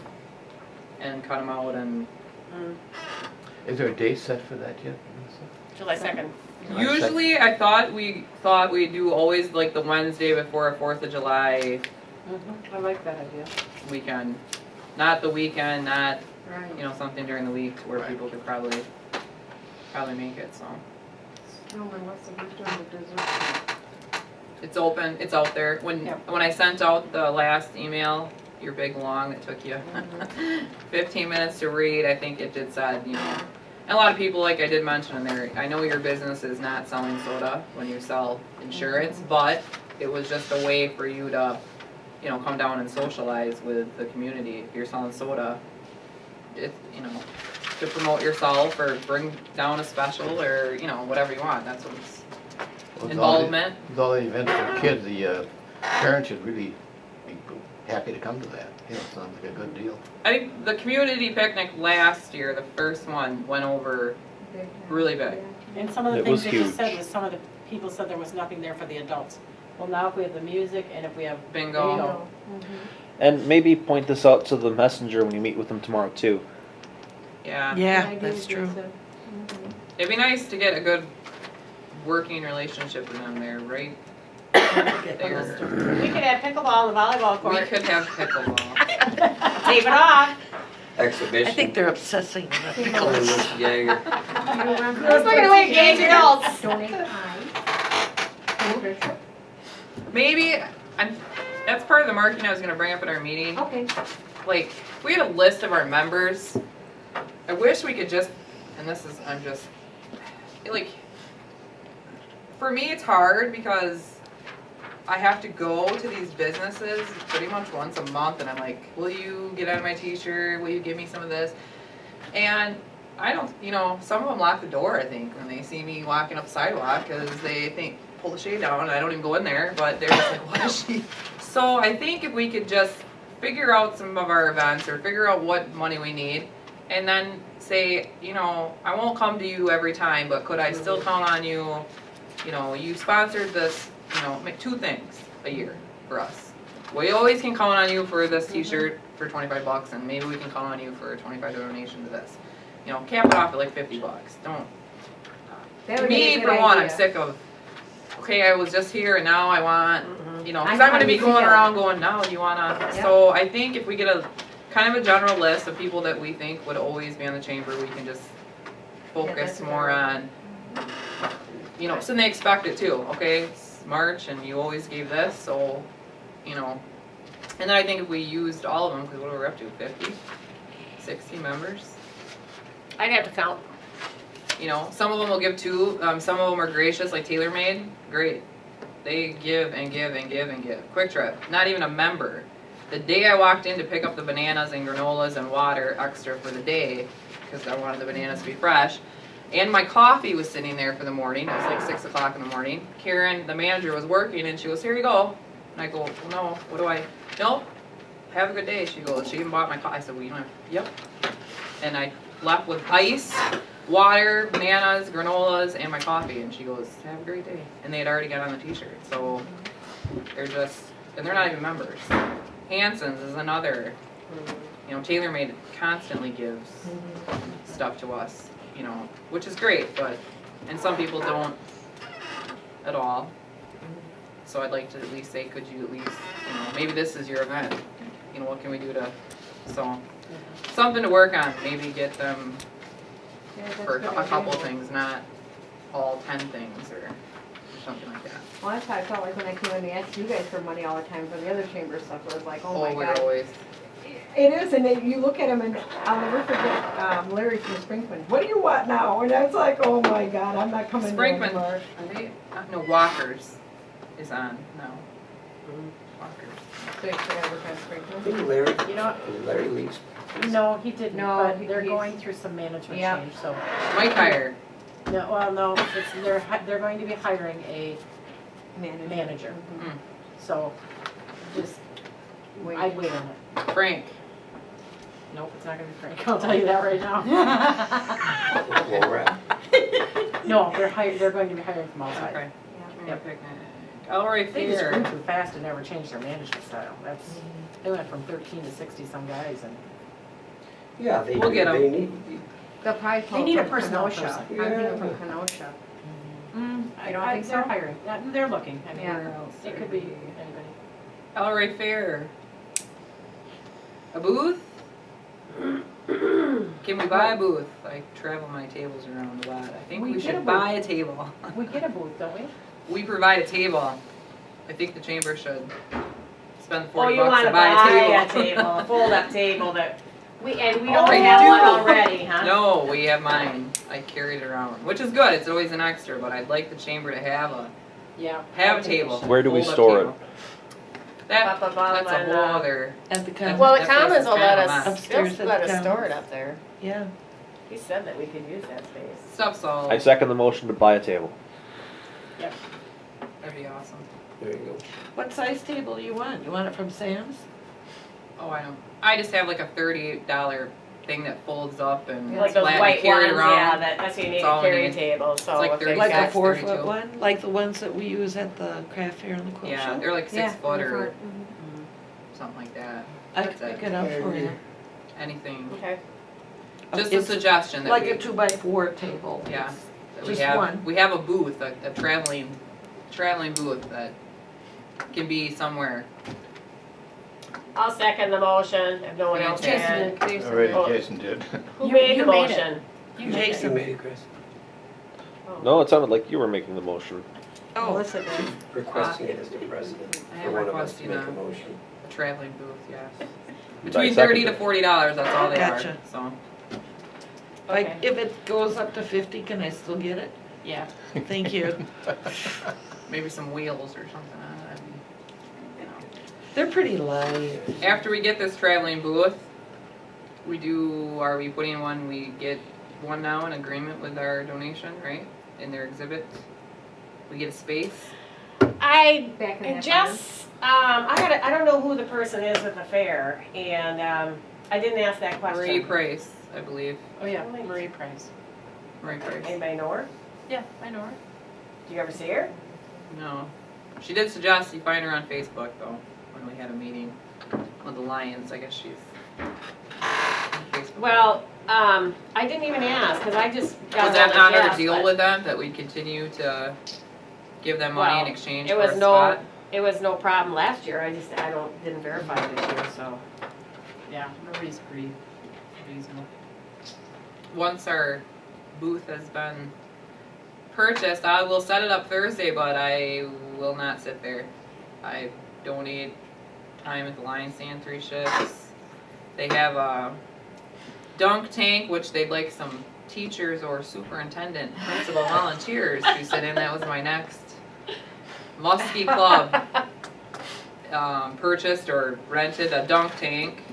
and cut them out, and Is there a date set for that yet? July 2nd. usually I thought we'd do always like the Wednesday before a 4th of July I like that idea. weekend. Not the weekend, not, Right. you know, something during the week where Right. people could probably make it, so. No, and what's the big doing with dessert? It's open, it's out there. When I sent out the last email, your big long that took you 15 minutes to read, I think it did said, you know, and a lot of people, like I did mention in there, I know your business is not selling soda when you sell insurance, but it was just a way for you to, you know, come down and socialize with the community. If you're selling soda, it, you know, to promote yourself or bring down a special or, you know, whatever you want. That's what it's, With all the- involvement. With all the events for kids, the parents should really be happy to come to that. You know, it sounds like a good deal. I think the community picnic last year, the first one, went over Big, really big. And some of the It things was they just said huge. was, some of the people said there was nothing there for the adults. Well, now if we have the music and if we have Bingo. bingo, And maybe point this out to the messenger when you meet with them tomorrow too. Yeah. Yeah, that's true. It'd be nice to get a good working relationship with them there, right? There. We could have pickleball on the volleyball We court. could have pickleball. Tape it off. Exhibition. I think they're obsessing about Only pickles. Mr. Jagger. Let's look at the way it gains adults. Donate pies. Maybe, that's part of the marketing I was gonna bring up at our meeting. Okay. Like, we had a list of our members. I wish we could just, and this is, I'm just, like, for me it's hard because I have to go to these businesses pretty much once a month and I'm like, will you get out my t-shirt? Will you give me some of this? And I don't, you know, some of them lock the door, I think, when they see me walking up the sidewalk because they think, pull the shade down, and I don't even go in there, but they're just like, what is she? So I think if we could just figure out some of our events or figure out what money we need and then say, you know, I won't come to you every time, but could I still count on you? You know, you sponsored this, you know, make 2 things a year for us. We always can count on you for this t-shirt for $25 and maybe we can count on you for a $25 donation to this. You know, cap it off at like $50. Don't. That would be a Me, good for one, I'm idea. sick of, okay, I was just here and now I want, you know, because I I'm gonna be know, going yeah. around going, now do you wanna, Yeah. so I think if we get a, kind of a general list of people that we think would always be on the chamber, we can just focus that's a more good on, you know, so they expect it too, okay, it's March and you always gave this, so, you know. And then I think if we used all of them, because what are we up to, 50, 60 members? I'd have to count. You know, some of them will give 2, some of them are gracious, like TaylorMade, great. They give and give and give and give. Quick Trip, not even a member. The day I walked in to pick up the bananas and granolas and water extra for the day, because I wanted the bananas to be fresh, and my coffee was sitting there for the morning. It was like 6 o'clock in the morning. Karen, the manager, was working, and she goes, "Here you go." And I go, "Well, no, what do I?" "Nope, have a good day." She goes, "She even bought my coffee." I said, "Well, you don't have." "Yep." And I left with ice, water, bananas, granolas, and my coffee. And she goes, "Have a great day." And they had already got on the t-shirt. So they're just, and they're not even members. Hanson's is another, you know, TaylorMade constantly gives stuff to us, you know, which is great, but, and some people don't at all. So I'd like to at least say, could you at least, you know, maybe this is your event. You know, what can we do to, so, something to work on, maybe get them Yeah, that's for a good a couple idea. things, not all 10 things or something like that. Well, that's how I felt like when I came in to ask you guys for money all the time for the other chamber stuff. It was like, oh my we're God. always, It is, and then you look at them, and I'll never forget Larry from Sprinkman. "What do you want now?" And I was like, oh my God, I'm not coming there Sprinkman, anymore. are they, no, Walkers is on now. Walkers. So you forgot work on I Sprinkman? think Larry, You know, Larry leaves. no, he didn't, No, but they're he's- going through some management Yeah. change, so. Mike Hire, No, well, no, it's, they're going to be hiring a manager. Mm. So, just, Wait. I'd wait on it. Frank, Nope, it's not gonna be Frank, I'll tell you that right now. Laura. No, they're going to be hiring from outside. okay. Yep. Picnic. Elroy They just grew Fair, too fast and never changed their management style. That's, they went from 13 to 60 some guys and. Yeah, they We'll do, get 'em. they need, They'll probably They need a from personnel Kenosha. person. I'm thinking Yeah. from Kenosha. I don't think They're so? hiring, they're looking, I mean, Yeah. it could be anybody. Elroy Fair. A booth? Can we buy a booth? I travel my tables around a lot. I think We we get a should booth. buy a table. We get a booth, don't we? We provide a table. I think the chamber should spend the Oh, $40 you wanna to buy a table. table, a fold-up table that, we don't Oh, you have do? one already, huh? No, we have mine. I carry it around, which is good. It's always an extra, but I'd like the chamber to have a Yeah. table. Where do we fold-up store table. That, Up above that's a and, whole other. At the That's- Well, the that place Commons is will kind let of a us, mess. Upstairs they'll at let the us store Commons. it up there. Yeah. He said that we could use that space. Stuff's all. I second the motion to buy a table. That'd be awesome. there you go. What size table do you want? You want it from Sam's? Oh, I don't. I just have like a $38 thing that folds up and Like it's those flat and white carry ones, it around. yeah, that's what you need It's a all we carry need. table, so like if they've 30 Like got. a That's 4-foot 32. one? Like the ones that we use at the craft fair and the quilt Yeah, show? they're like 6 Yeah, foot or mhm. something like that. I That's could it. pick it up for you. Anything. Okay. Just a It's suggestion that Like we, a 2x4 table. yeah, that we just have. one. We have a booth, a traveling booth that can be somewhere. I'll second the motion, if no one else Fantastic. can. Jason Already Oh. Jason did. Who You- made you the made it. motion? You Jason. You made it, Chris. No, it sounded like you were making the motion. Oh, Melissa did. Requesting it as the president, I for am one of us to requesting make a- a motion. A traveling booth, yes. I Between second $30 to it. $40, that's all they Gotcha. are. So like, Okay. if it goes up to 50, can I still get it? Yeah. Thank you. maybe some wheels or something on it. You know. They're pretty light. After we get this traveling booth, are we putting one, we get one now in agreement with our donation, right? In their exhibit? We get a space? I Back in that just, I don't know who the person is at the fair, and, I didn't ask that question. Marie Price, I believe. Oh, yeah, Marie Price. Marie Price. Anybody know her? Yeah, I know her. Do you ever see her? No. She did suggest you find her on Facebook though, when we had a meeting with the Lions. I guess she's on Facebook. Well, I didn't even ask, cause I just got Was that on not the our yes, deal but with them, that we continue to give them money in Well, exchange it for was a no, spot? it was no problem last year, I didn't verify this year, so. Yeah, Marie's pretty reasonable. Once our booth has been purchased, I will set it up Thursday, but I will not sit there. I donate time at the Lion Stand 3 shifts. They have a dunk tank, which they'd like some teachers or superintendent, principal volunteers to sit in. That was my next Muskie Club purchased or rented a dunk tank.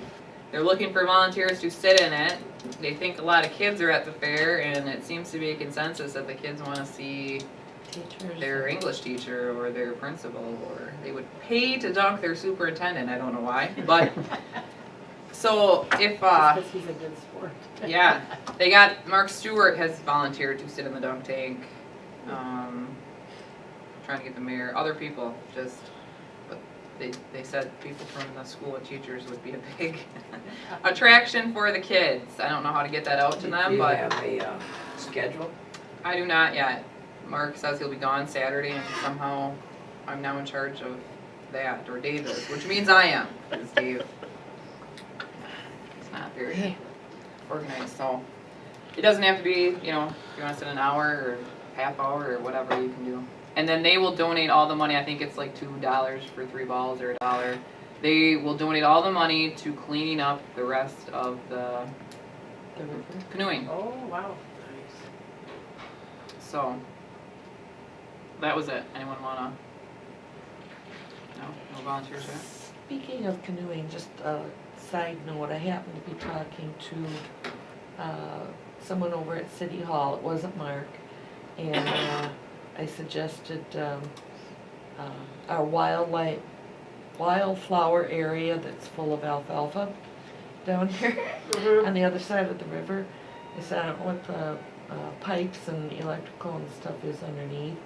They're looking for volunteers to sit in it. They think a lot of kids are at the fair, and it seems to be a consensus that the kids want to see Teachers. their English teacher or their principal, or they would pay to dunk their superintendent. I don't know why, but so if Because he's a good sport. yeah, they got Mark Stewart has volunteered to sit in the dunk tank. Trying to get the mayor, other people just, but they said people from the school and teachers would be a big attraction for the kids. I don't know how to get that out to Do them, you but have a schedule? I do not yet. Mark says he'll be gone Saturday, and somehow I'm now in charge of that, or Dave is, which means I am, because Dave is not very organized, so. It doesn't have to be, you know, if you want to sit an hour or half hour or whatever you can do. And then they will donate all the money, I think it's like $2 for 3 balls or $1. They will donate all the money to cleaning up the rest of the canoeing. Oh, wow. So, that was it. Anyone wanna? No volunteers yet? Speaking of canoeing, just a side note, I happened to be talking to someone over at City Hall, it wasn't Mark, and I suggested our wildflower area that's full of alfalfa down here on the other side of the river. I said, I don't know what the pipes and electrical and stuff is underneath,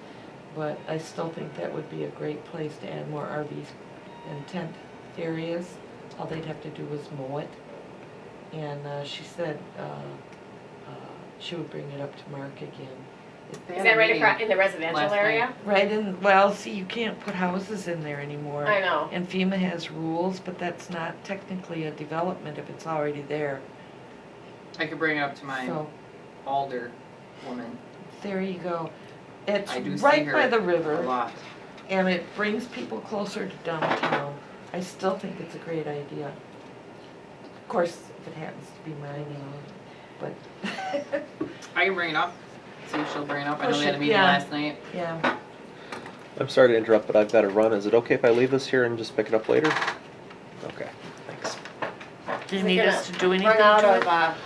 but I still think that would be a great place to add more RVs and tent areas. All they'd have to do was mow it. And she said she would bring it up to Mark again. Is that right across in the residential last area? night. Right in, well, see, you can't put houses in there anymore. I know. And FEMA has rules, but that's not technically a development if it's already there. I could bring it up to my So, alder woman. there you go. It's I do see right her by the a river, lot. and it brings people closer to downtown. I still think it's a great idea. Of course, if it happens to be mine, you know, but, I can bring it up. See if she'll bring it up. I know Push we had a it, meeting yeah. last night. yeah. I'm sorry to interrupt, but I've got to run. Is it okay if I leave this here and just pick it up later? Okay, thanks. Do you Is it need gonna us to do anything Run out to of,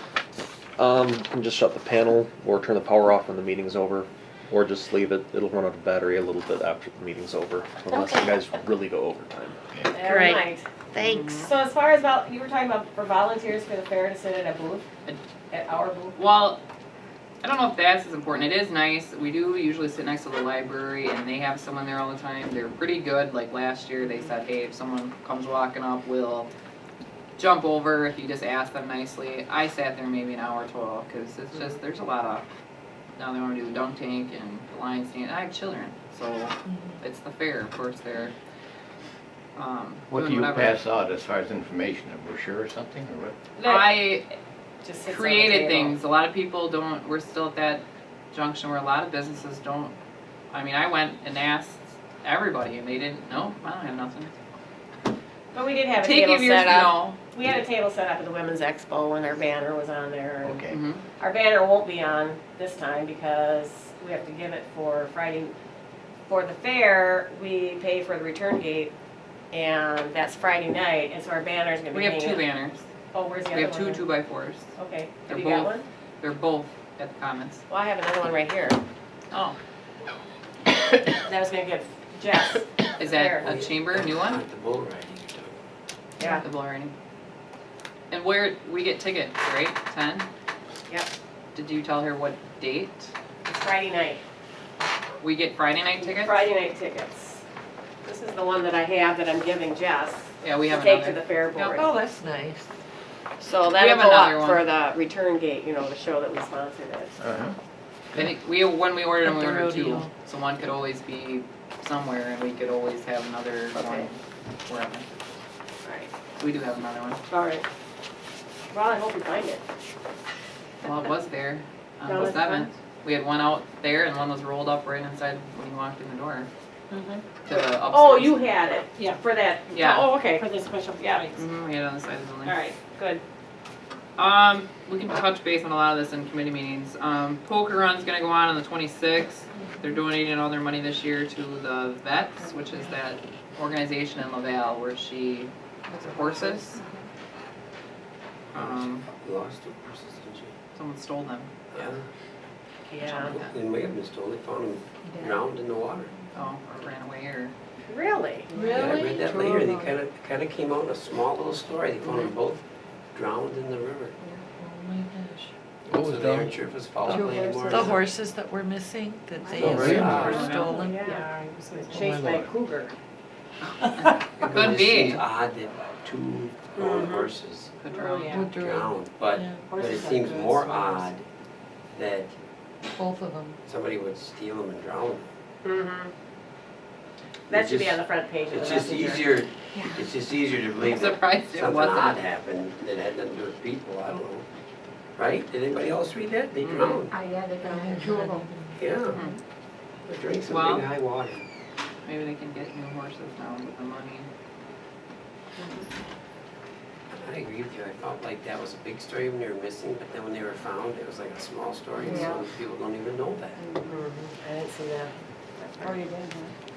it? You can just shut the panel or turn the power off when the meeting's over, or just leave it. It'll run out of battery a little bit after the meeting's over, unless you guys really go overtime. never Great. mind. Thanks. So as far as, you were talking about for volunteers for the fair to sit at a booth, at our booth? Well, I don't know if that's as important. It is nice. We do usually sit next to the library, and they have someone there all the time. They're pretty good. Like last year, they said, hey, if someone comes walking up, we'll jump over if you just ask them nicely. I sat there maybe an hour total, because it's just, there's a lot of, now they want to do the dunk tank and the lion stand. I have children, so it's the fair, of course, they're What do doing you whatever. pass out as far as information, a brochure or something, or what? I Just sits on the created table. things. A lot of people don't, we're still at that junction where a lot of businesses don't, I mean, I went and asked everybody and they didn't, no, I don't have nothing. But we did have a Take table of yours, set up. no. We had a table set up at the Women's Expo when our banner was on there. and Okay. Mhm. Our banner won't be on this time because we have to give it for Friday. For the fair, we pay for the return gate, and that's Friday night, and so our banner's gonna be We have hanging. two banners. Oh, where's the We other have one? two 2x4s. Okay, They're have you got both- one? They're both at the Commons. Well, I have another one right here. Oh, That I was gonna give Jess. is There. that a chamber, a new one? The bull riding you're talking about. Yeah. The bull riding. And where, we get tickets, right? 10? Yep, Did you tell her what date? it's Friday night. We get Friday night tickets? Friday night tickets. This is the one that I have that I'm giving Jess Yeah, we to have take to another. the fair board. Oh, that's nice. So have that'll go another up one. for the return gate, you know, to show that we sponsored it. Uh-huh. I think when we ordered them, At we the ordered two. rodeo. So one could always be somewhere and we could always have another Okay. one wherever. Right. We do have another one. All right. Well, I hope we find it. Well, it was there on Down the at the front? 7th. We had one out there and one was rolled up right inside when you walked in the door to the upstairs. Oh, you had it. Yeah. For that. Yeah. Oh, okay. For the special meetings. We had it on the side of the building. All right, good. We can touch base on a lot of this in committee meetings. Poker run's gonna go on the 26th. They're donating all their money this year to the Vets, which is that organization in Laval where she has horses. Lost two horses, didn't you? Someone stole them. Yeah. Yeah. They may have been stolen, they found them drowned in the water. Oh, or ran away or. Really? Yeah, I read that later, they Really? kinda came out in a small little story, they found them both drowned in the river. Oh my gosh. What was So they aren't that? sure if it's foul play anymore. The horses that were missing, that they Oh, really? were stolen. Yeah. he was with- Chased by a cougar. Could It be. seems odd that two grown Mhm. horses Could Oh, drown. yeah. Would drown. drowned, but Yeah, it Horses are seems good more swimmers. odd that both of them. somebody would steal them and drown them. Mm-hmm. That It's should be just- on the front page of the It's just messenger. easier, it's just easier to I'm believe that surprised it something odd wasn't. happened that had nothing to do with people, I don't know. Right? Did anybody else read that? They Mhm. drowned, Yeah, they got two of them. yeah. Mhm. They drank some Well- big high water. Maybe they can get new horses now with the money. I agree with you, I felt like that was a big story when they were missing, but then when they were found, it was like a small story, and Yeah. some people don't even know that. Mhm. I didn't see that. Oh, you did, huh?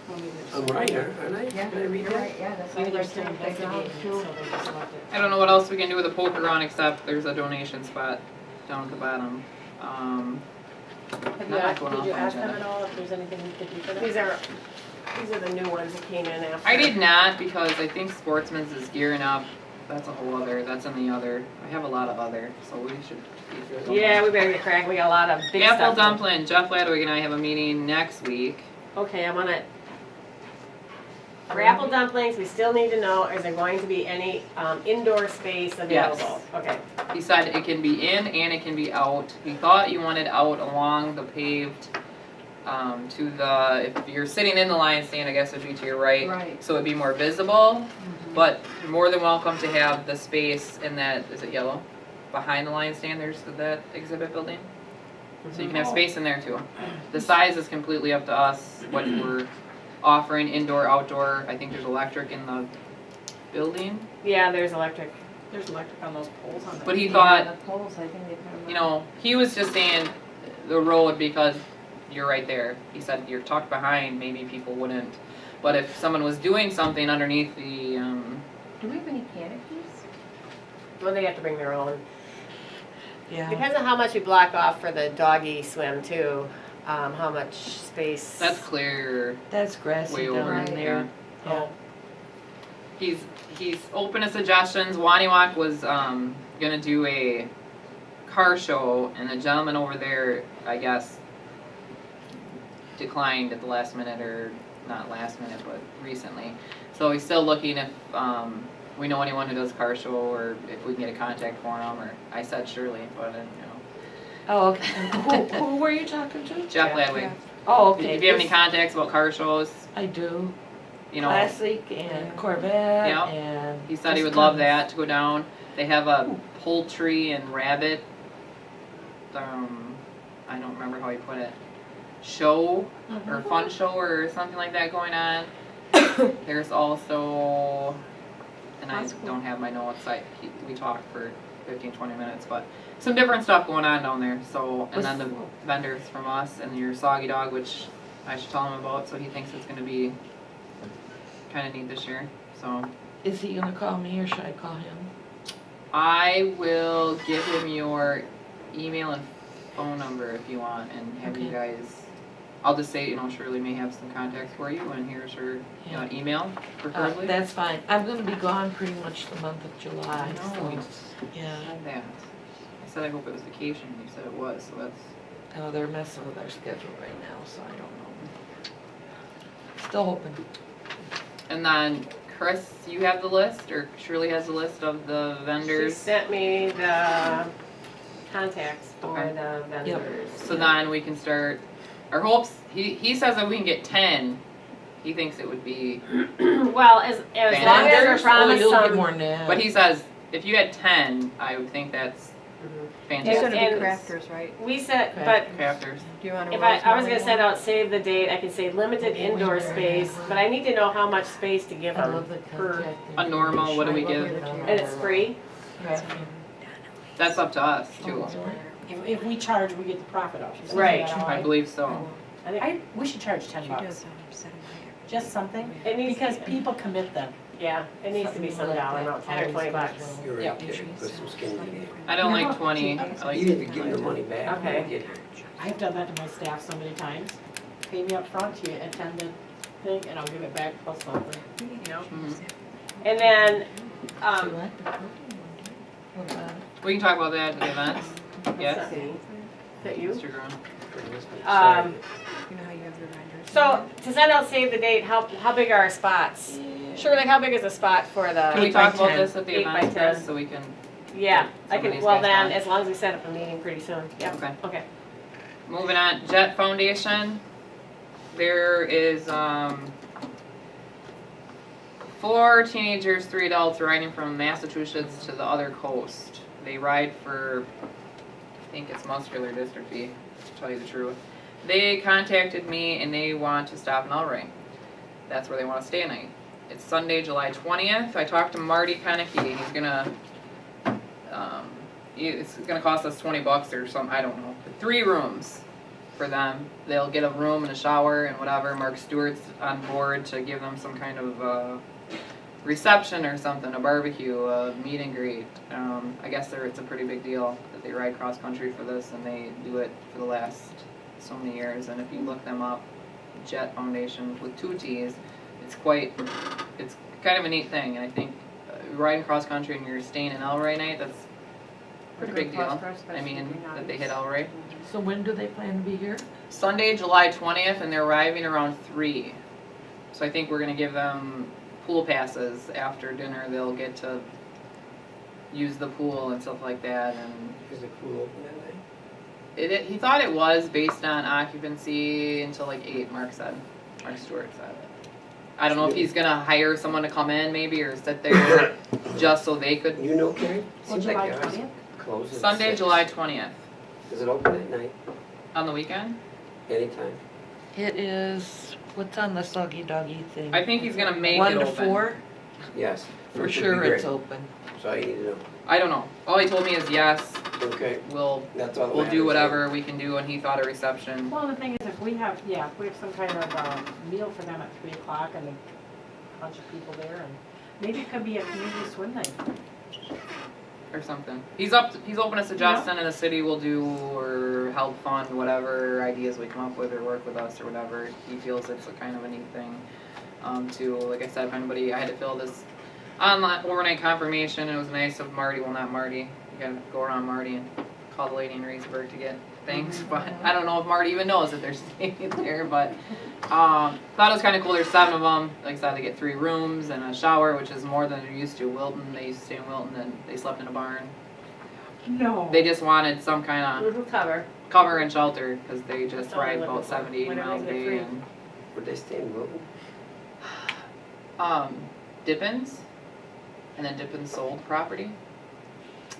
Well, maybe I'm it's- right, aren't I? Yeah, Did I read you're that? right, yeah, that's Maybe what they're I still said, investigating, too. so they just left it. I don't know what else we can do with the poker run except there's a donation spot down at the bottom. Did you Not ask, going did off you on ask them agenda. at all if there's anything we could do for them? These are the new ones that came in after. I did not because I think Sportsman's is gearing up. That's a whole other, that's in the other. I have a lot of other, so we should. Yeah, we better get cracking. We got a lot of big stuff. Apple dumpling, Jeff Ladwig and I have a meeting next week. Okay, I'm on it. For apple dumplings, we still need to know, is there going to be any indoor space available? Okay. He said it can be in and it can be out. He thought you wanted out along the paved, to the, if you're sitting in the lion stand, I guess it'd be to your right. Right. So it'd be more visible, but you're more than welcome to have the space in that, is it yellow? Behind the lion stand, there's that exhibit building. So you can have space in there too. The size is completely up to us, what we're offering, indoor, outdoor. I think there's electric in the building. Yeah, there's electric. There's electric on those poles on the. But he thought, Yeah, the poles, I think they put them. you know, he was just saying the road because you're right there. He said you're tucked behind, maybe people wouldn't. But if someone was doing something underneath the, Do we have any canopies? Well, they have to bring their own. Yeah. Depends on how much we block off for the doggy swim too. How much space. that's clear That's grassy way over down there. there. Yeah. He's open to suggestions. Waniwak was gonna do a car show, and the gentleman over there, I guess, declined at the last minute, or not last minute, but recently. So he's still looking if we know anyone who does car show, or if we can get a contact for him. Or I said surely, but you know, Oh, okay. And who were you talking to? Jeff Jeff, Ladwig. Oh, okay. If you have any contacts about car shows, I do. you know, Classic and Corvette Yeah. and. he said he would just love tons. that to go down. They have a poultry and rabbit, I don't remember how he put it, show or fun show or something like that going on. There's also, and I That's cool. don't have my notes, we talked for 15-20 minutes, but some different stuff going on down there. So, and then the vendors from us and your soggy dog, which I should tell him about, so he thinks it's gonna be kinda neat this year, so. Is he gonna call me or should I call him? I will give him your email and phone number if you want, and have you guys, I'll just say, you know, Shirley may have some contacts for you, and here's her Yeah. email, preferably. That's fine. I'm gonna be gone pretty much the month of July, I know, so, we yeah. had that. I said I hope it was vacation, and you said it was, so that's, Oh, they're messing with our schedule right now, so I don't know. Still hoping. and then Chris, you have the list, or Shirley has the list of the She vendors? sent me the contacts for Okay. the vendors. So then we can start, our hopes, he says that we can get 10, he thinks it would be, Well, as long as Vendors? we're promised you'll get some. more than that. but he says, if you had 10, I would think that's Mhm. fantastic. It's gonna be And- crafters, right? We said, Okay. but Crafters. Do you wanna? if I was gonna send out save the date, I could say limited indoor space, but I need to know how much space to give I them. love the per- contact. A normal, what do we give? And it's free? Right. That's up to us too. If we charge, we get the profit off. Isn't Right. that how I believe so. we should charge $10. Just something, It needs, because people commit them. yeah, it needs to be some dollar amount, 10 or 20 bucks. You're right, Yep. kid, put some skin in the game. I don't like 20. I like You need to give them the money back when Okay. they get here. I've done that to my staff so many times. Pay me up front to attend the thing, and I'll give it back plus something. Mhm. And then, We can talk about that at the events. Yes, let's see, is that you? Mr. Grun. Um, You know how you have your vendors? So, to send out save the date, how big are our spots? Sure, like how big is a spot for the? Can we 8 by talk about 10. this at the 8 by event 10. first, so we can, Yeah, I Some of can, these well guys then, on. as long as we set up a meeting pretty soon, yep, okay. okay. Moving on, Jet Foundation. There is, 4 teenagers, 3 adults riding from Massachusetts to the other coast. They ride for, I think it's muscular dystrophy, to tell you the truth. They contacted me and they want to stop in Elroy. That's where they want to stay a night. It's Sunday, July 20th. I talked to Marty Pennicky. He's gonna, it's gonna cost us $20 or something, I don't know. 3 rooms for them. They'll get a room and a shower and whatever. Mark Stewart's on board to give them some kind of reception or something, a barbecue, a meet and greet. I guess it's a pretty big deal that they ride cross country for this, and they do it for the last so many years. And if you look them up, Jet Foundation with 2 T's, it's kind of a neat thing. And I think riding cross country and you're staying in Elroy night, that's a pretty big deal. I mean, that they hit Elroy. So when do they plan to be here? Sunday, July 20th, and they're arriving around 3. So I think we're gonna give them pool passes after dinner. They'll get to use the pool and stuff like that. And Is the pool open that night? he thought it was based on occupancy until like 8. Mark Stewart said. I don't know if he's gonna hire someone to come in maybe or sit there just so they could. You know, Carrie? Well, Seems like July it always 20th? closes at Sunday, 6. July 20th. Is it open at night, On the weekend? anytime? It is, what's on the Soggy Doggy thing? I think he's gonna make 1 it to open. 4? Yes. For which would sure be it's great. open. That's all you need to know. I don't know. All he told me is yes, Okay, we'll that's all that do matters. whatever we can do, and he thought a reception. Well, the thing is, if we have some kind of meal for them at 3 o'clock and a bunch of people there, and maybe it could be a community swim night. Or something. He's open to suggesting, and the city will do or help fund whatever ideas we come up with or work with us or whatever. He feels it's a kind of a neat thing. To, like I said, if anybody, I had to fill this online overnight confirmation. It was nice of Marty, well not Marty, you gotta go around Marty and call the lady in Reedsburg to get things, but I don't know if Marty even knows that they're staying there, but thought it was kind of cool. There's 7 of them. Like I said, they get 3 rooms and a shower, which is more than they're used to. Wilton, they used to stay in Wilton and they slept in a barn. No. They just wanted some kind of Little cover. cover and shelter because they just That's all ride they're about looking for. 70, 80 Whenever miles a they get day. free. And Would they stay in Wilton? Dippins, and then Dippins sold property.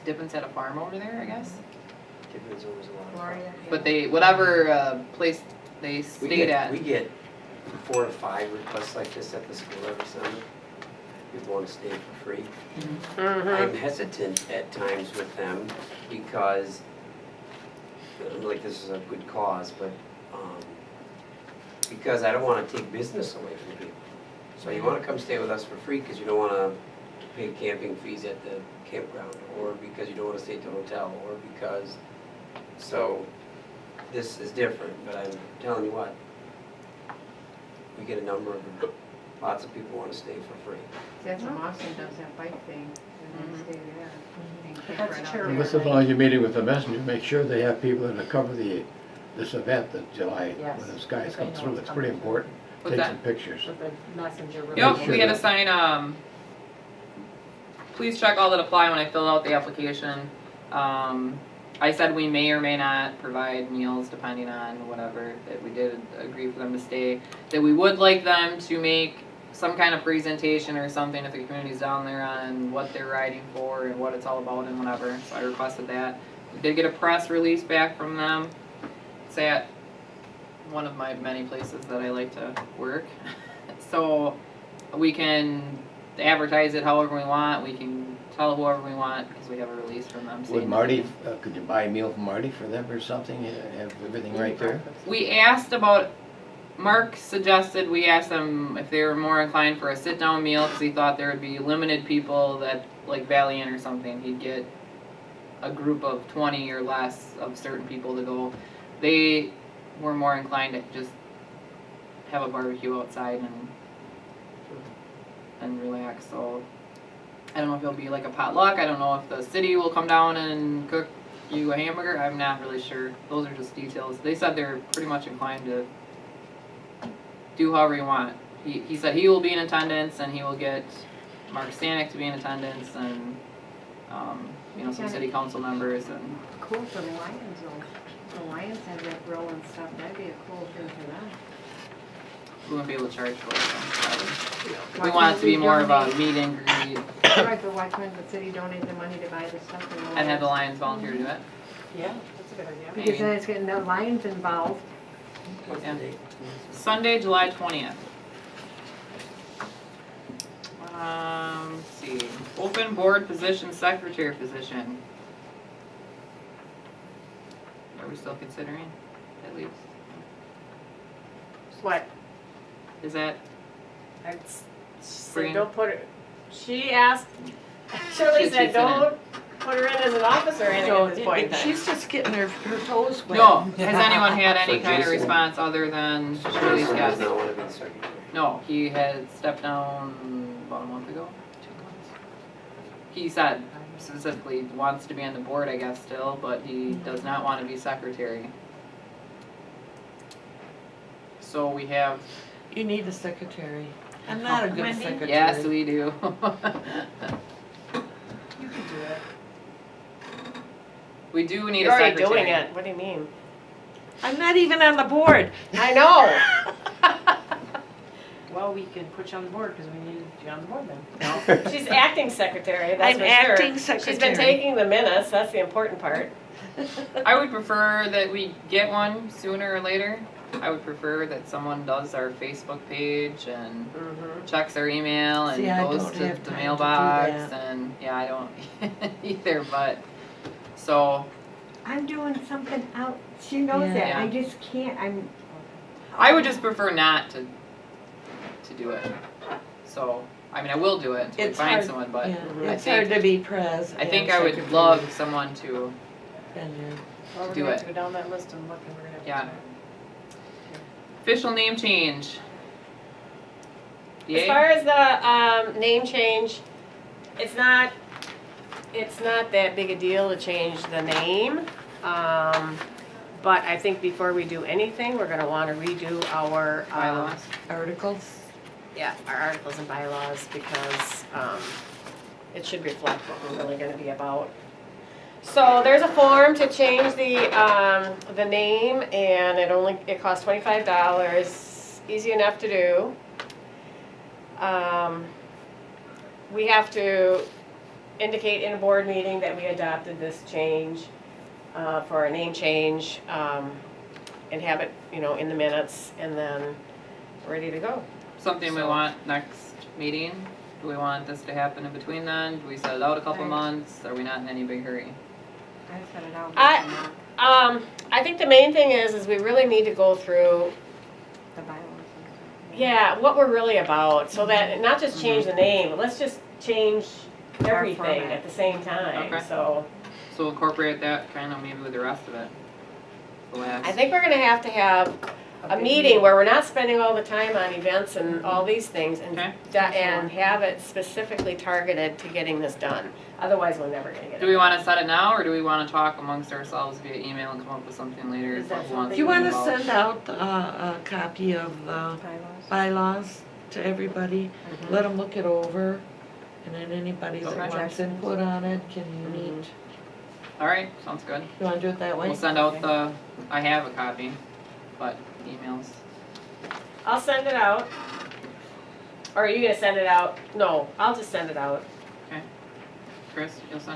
Dippins had a farm over there, I guess. Tiffany's always a lot of fun. Gloria. But they, whatever place they stayed at, We get 4 to 5 requests like this at the school every summer. People want to stay for free. Mm-hmm. I'm hesitant at times with them because, like, this is a good cause, but, because I don't want to take business away from people. So you want to come stay with us for free because you don't want to pay camping fees at the campground, or because you don't want to stay at the hotel, or because, so this is different, but I'm telling you what, we get a number of them. Lots of people want to stay for free. That's what Austin does, that bike thing, and they stay there. and camp That's right out true. And there. this, as long as you're meeting with the messenger, make sure they have people that cover this event that July, Yes, when the skies if they come know through, it's that's pretty coming. important. What's Take that? some pictures. With the messenger. Yep, sure we had to that- sign, please check all that apply when I filled out the application. I said we may or may not provide meals depending on whatever, that we did agree for them to stay. That we would like them to make some kind of presentation or something if the community's down there on what they're riding for and what it's all about and whatever, so I requested that. We did get a press release back from them. It's at one of my many places that I like to work. So we can advertise it however we want. We can tell whoever we want, because we have a release from them. saying Would that Marty, we- could you buy a meal from Marty for them or something, have everything right there? We asked about, Mark suggested we ask them if they were more inclined for a sit-down meal, because he thought there would be limited people that, like Valley Inn or something, he'd get a group of 20 or less of certain people to go. They were more inclined to just have a barbecue outside and relax, so I don't know if it'll be like a potluck, I don't know if the city will come down and cook you a hamburger, I'm not really sure. Those are just details. They said they're pretty much inclined to do however you want. He said he will be in attendance and he will get Mark Stanek to be in attendance and, some city council members and. Cool for the Lions though. The Lions have that grill and stuff, that'd be a cool thing for them. We wouldn't be able to charge for it, so Why we want it can't to be we more of a donate- meet and greet. Right, but why couldn't the city donate the money to buy the stuff for the Lions? And have the Lions volunteer to do it. Yeah, that's a good idea. Because then it's getting the Lions involved. What's the Yeah. date? Sunday, July 20th. Let's see, open board position, secretary position. Are we still considering, at least? What? Is that, It's, she Bring- said, don't put her, she asked, Shirley She said, keeps it in. don't put her in as an officer or anything at this point in time. She's just getting her toes wet. no, has anyone had any So kind of Jason- response other than Shirley's Jason does guess? not want to be the secretary. No, he had stepped down about a month ago, 2 months. He said specifically wants to be on the board, I guess, still, but he does not want to be secretary. So we have, You need a secretary. I'm not a good Wendy? secretary. yes, we do. You can do it. We do need You're a already secretary. doing it, what do you mean? I'm not even on the board. I know. Well, we can put you on the board because we need you on the board then. She's acting secretary, that's I'm for sure. acting She's been secretary. taking the minutes, that's the important part. I would prefer that we get one sooner or later. I would prefer that someone does our Facebook page and checks our email and See, I goes don't to have the time to do mailbox that. and, yeah, I don't either, but, so, I'm doing something out, she knows that, Yeah. I just can't, I would just prefer not to do it. So, I mean, I will do it until we It's find hard, someone, but Yeah, I it's hard think, to be pres. I think and I would secretary. love someone to, And Well, we're Do gonna have it. to go down that list and look and we're gonna have to. Yeah. official name change. As Yay? far as the, name change, it's not that big a deal to change the name. But I think before we do anything, we're gonna wanna redo our, Bylaws. articles. yeah, our articles and bylaws because, it should reflect what we're really gonna be about. So there's a form to change the name and it costs $25, easy enough to do. We have to indicate in a board meeting that we adopted this change, for a name change, and have it, in the minutes and then ready to go. Something we So- want next meeting? Do we want this to happen in between then? Do we set it out a couple Right. months? Are we not in any big hurry? I set it out. I think the main thing is we really need to go through, The bylaws and stuff. yeah, what we're really about, so that, not just change the name, but let's just change everything format. at the same time, Okay. so. So we'll incorporate that kind of maybe with the rest of it. The last. I think we're gonna have to have a big meeting where we're not spending all the time on events and all these things and, Okay. and have it specifically targeted to getting this done. Otherwise, we're never gonna get it. Do we want to set it now, or do we want to talk amongst ourselves via email and come up with something later? Is that Who wants Do you be want to involved? send out a copy of the Bylaws. bylaws to everybody? Let them look it over, and then anybody that Okay. wants input on it can meet. All right, sounds good. You want to do it that way? We'll send out I have a copy, but emails. I'll send it out. Or are you gonna send it out? No, I'll just send it out. Chris, you'll send it